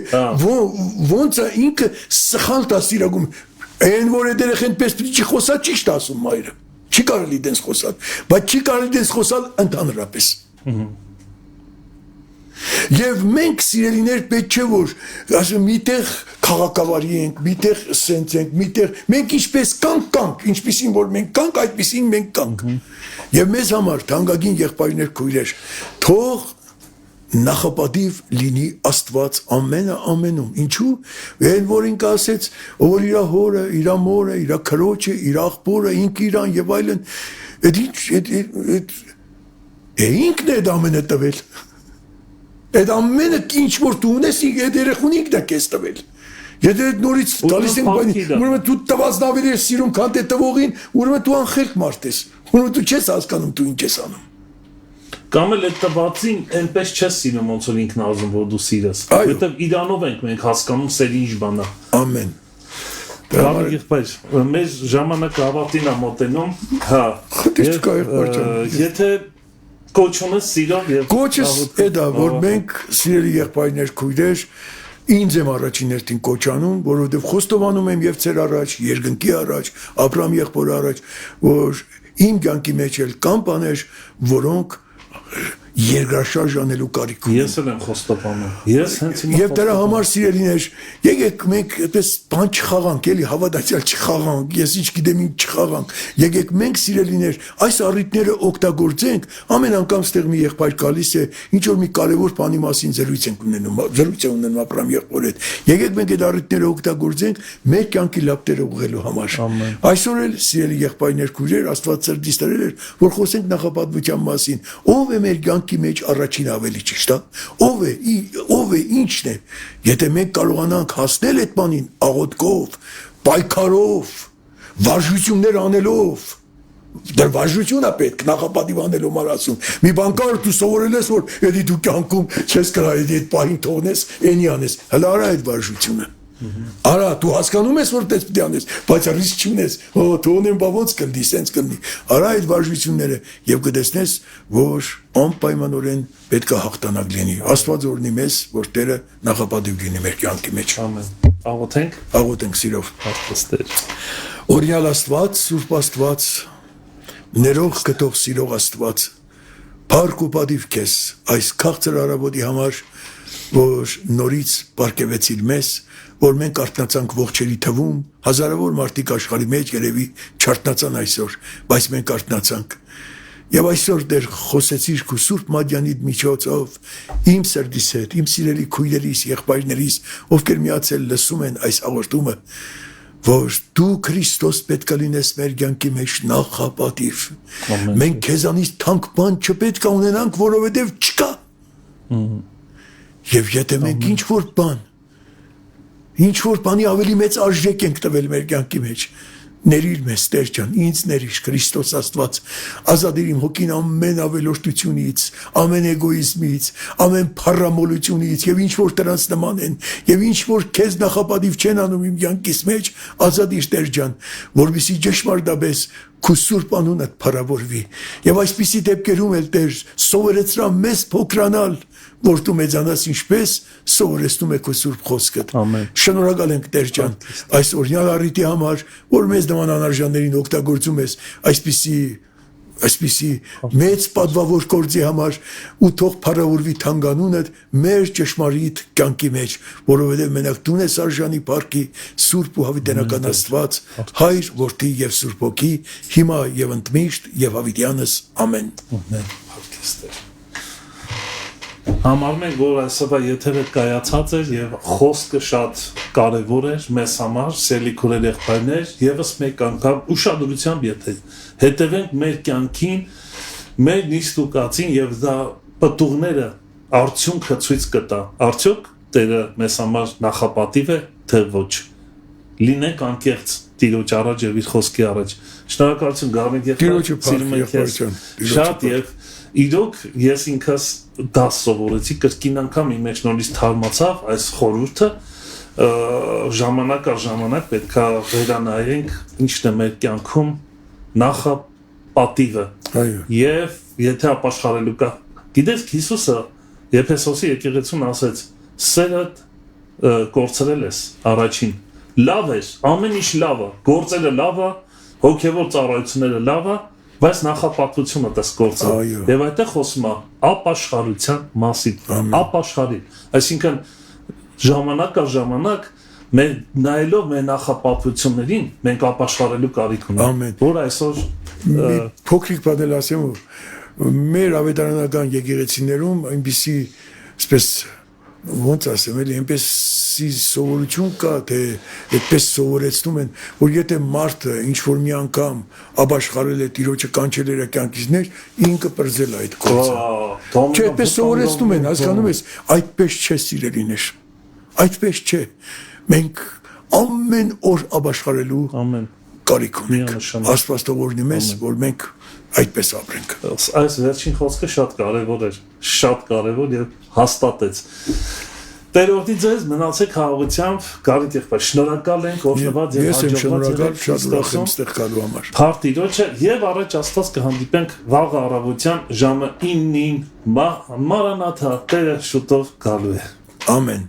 ոնց է ինքը սխալ դասիրագում։ Այն որ այդ երեխան պես պետք չի խոսա, ճիշտ ասում մայրը։ Չի կարելի դենց խոսալ, բայց չի կարելի դենց խոսալ ընդհանրապես։ Եվ մենք սիրելիներ պետք չէ որ ասում միտեղ քաղաքավարի ենք, միտեղ սենց ենք, միտեղ մենք ինչպես կանք, ինչպեսին որ մենք կանք, այդպեսին մենք կանք։ Եվ մեզ համար թանկագին եղբայրներ, քույրեր, թող նախապատիվ լինի Աստված ամենում։ Ինչու՞։ Այն որ ինքը ասեց, որ իր հորը, իր մորը, իր քրոջը, իր աղբորը, ինքը իրան եւ այլն, այդ ինքն է դա ամենը տվել։ Այդ ամենը ինչ որ դու ունես, այդ երեխուն ինքն է քեզ տվել։ Եթե նորից գալիս են բանի, ուրեմն դու տվածն ավելի ես սիրում, քան դե տվողին, ուրեմն դու անխելք մարդ ես։ Ուրեմն դու չես հասկանում դու ինչ ես անում։ Կամ էլ այդ տվածին այնպես չես սիրում, ոնց որ ինքն ասում որ դու սիրես։ Որովհետև իրանով ենք մենք հասկանում սեր ինչ բան է։ Ամեն։ Բարի եղբայր, մեր ժամանակը ավարտին է մոտենում, հա։ Եթե կոչոնը սիրով եւ կոչս էդա որ մենք սիրելի եղբայրներ քույրեր ինձ եմ առաջին հերթին կոչանում, որովհետեւ խոստովանում եմ եւ ծեր առաջ, երկնքի առաջ, Աբրահամ եղբոր առաջ, որ իմ կյանքի մեջ էլ կան բաներ, որոնք երկրաշարժ անելու կարիք ունեն։ Ես էլ եմ խոստովանում։ Ես հենց հիմա Եվ դրա համար սիրելիներ, եկեք մենք այդպես բան չխաղանք, էլի հավատացյալ չխաղանք, ես ինչ գիտեմ ինչ չխաղանք։ Եկեք մենք սիրելիներ այս առիթները օգտագործենք, ամեն անգամ ստեղ մի եղբայր գալիս է, ինչ որ մի կարևոր բանի մասին զրույց ենք ունենում Աբրահամ եղբոր հետ։ Եկեք մենք այդ առիթները օգտագործենք մեր կյանքի լապտերը ուղղելու համար։ Այսօր էլ սիրելի եղբայրներ, քույրեր, Աստված սրտից տրել էր, որ խոսենք նախապատվության մասին։ Ո՞վ է մեր կյանքի մեջ առաջին ավելի ճիշտ, ով է, ինչն է։ Եթե մենք կարողանանք հասնել այդ բանին աղոթքով, պայքարով, վարժություններ անելով, դեռ վարժություն է պետք նախապատիվ անելու համար ասում։ Մի բան կար դու սովորել ես, որ եթե դու կյանքում չես կրա այդ պահին թողնես, էնի անես, հələ արա այդ վարժությունը։ Արա դու հասկանում ես որ դες պիտի անես, բայց ռիսկ չունես, թողնեմ բա ոնց կլինի, սենց կլինի։ Արա այդ վարժությունները եւ կտեսնես, որ անպայմանորեն պետք է հաղթանակ լինի։ Աստված օրհնի մեզ, որ Տերը նախապատիվ լինի մեր կյանքի մեջ։ Ամեն։ Աղոթենք սիրով։ Աստված։ Օրհնյալ Աստված, Սուրբ Աստված, ներող գտող սիրող Աստված, փառք ու պատիվ քեզ այս քաղցր արաբոդի համար, որ նորից պարգևեցիր մեզ, որ մենք արթնացանք ողջերի թվում, հազարավոր մարդիկ աշխարհի մեջ երևի չարթնացան այսօր, բայց մենք արթնացանք։ Եվ այսօր դեր խոսեցիր քո Սուրբ Մատյանիդ միջոցով իմ սրտիս հետ, իմ սիրելի քույրերիս, եղբայրներիս, ովքեր միացել լսում են այս հաղորդումը, որ դու Քրիստոս պետք է լինես մեր կյանքի մեջ նախապատիվ։ Մենք քեզանից թանկ բան չպետք է ունենանք, որովհետև չկա։ Եվ եթե մենք ինչ որ բանի ավելի մեծ արժեք ենք տվել մեր կյանքի մեջ, ներիր մեզ Տեր ջան, ինձ ներիր Քրիստոս Աստված, ազատիր իմ հոգին ամեն ավելորդությունից, ամեն էգոիզմից, ամեն փառամոլությունից եւ ինչ որ դրանց նման են, եւ ինչ որ քեզ նախապատիվ չեն անում իմ կյանքիս մեջ, ազատիր Տեր ջան, որովհետեւ ճշմարտաբես քո սուրբ անունդ փառավորվի։ Եվ այսպիսի դեպքերում էլ Տեր սովորեցրա մեզ փոքրանալ, որ դու մեծանաս ինչպես սովորեցնում է քո սուրբ խոսքդ։ Շնորհակալ ենք Տեր ջան այս օրհնյալ առիթի համար, որ մեզ նման անարժաններին օգտագործում ես այսպիսի մեծ պատվավոր գործի համար ու թող փառավորվի թանկանունդ մեր ճշմարիտ կյանքի մեջ, որովհետև մենակ դու ես արժանի փառքի սուրբ ու հավիտենական Աստված, Հայր, Որդի եւ Սուրբ Հոգի, հիմա եւ ընդմիշտ եւ հավիտյանս ամեն։ Համարում ենք, որ այսօրվա եթերը կայացած էր եւ խոսքը շատ կարեւոր էր մեզ համար, սիրելի քույրեր եղբայրներ, եւս մեկ անգամ ուշադրությամբ եթե հետևենք մեր կյանքին, մեր նիստուկածին եւ դա պտուղները արդյունքը ցույց կտա։ Արդյոք Տերը մեզ համար նախապատիվ է, թե ոչ։ Լինենք անկեղծ Տիրոջ առաջ եւ իր խոսքի առաջ։ Շնորհակալություն Գարնիկ եղբայր, սիրում ենք քեզ շատ եւ իրոք ես ինքս դաս սովորեցի կրկին անգամ իմ մեջ նորից թարմացավ այս խորհուրդը ժամանակ առ ժամանակ պետք է վերանայենք ինչն է մեր կյանքում նախապատիվը եւ եթե ապաշխարելու կա գիտես Հիսուսը Եփեսոսի եկեղեցուն ասեց սերդ կորցրել ես առաջին լավ է ամեն ինչ լավ է գործելը լավ է հոգեվոր ծառայությունները լավ է բայց նախապատվությունը դες գործը եւ այդտեղ խոսում է ապաշխարության մասին ապաշխարի այսինքն ժամանակ առ ժամանակ մեր նայելով մեր նախապատվություններին մենք ապաշխարելու կարիք ունենք որ այսօր փոքրիկ բան ասեմ մեր ավետարանական եկեղեցիներում այնպիսի այսպես ոնց ասեմ էլի այնպեսի սովորություն կա թե այդպես սովորեցնում են որ եթե մարդը ինչ որ մի անգամ ապաշխարել է Տիրոջը կանչել իր կյանքից ինքը բրձել այդ գործը չէ այդպես սովորեցնում են հասկանում ես այդպես չէ սիրելիներ այդպես չէ մենք ամեն օր ապաշխարելու կարիք ունենք Աստված թող օրհնի մեզ որ մենք այդպես ապրենք այս վերջին խոսքը շատ կարևոր եւ հաստատեց Տեր օրհնի ձեզ մնացեք խաղաղությամբ Գարնիկ եղբայր շնորհակալ ենք օրհնված եւ հաջողված շատ ուրախ եմ ստեղ գալու համար Փառք Տիրոջը եւ առաջ Աստված կհանդիպենք վաղ առավոտյան ժամը 9-ին Մարանաթա Տերը շուտով գալու է ամեն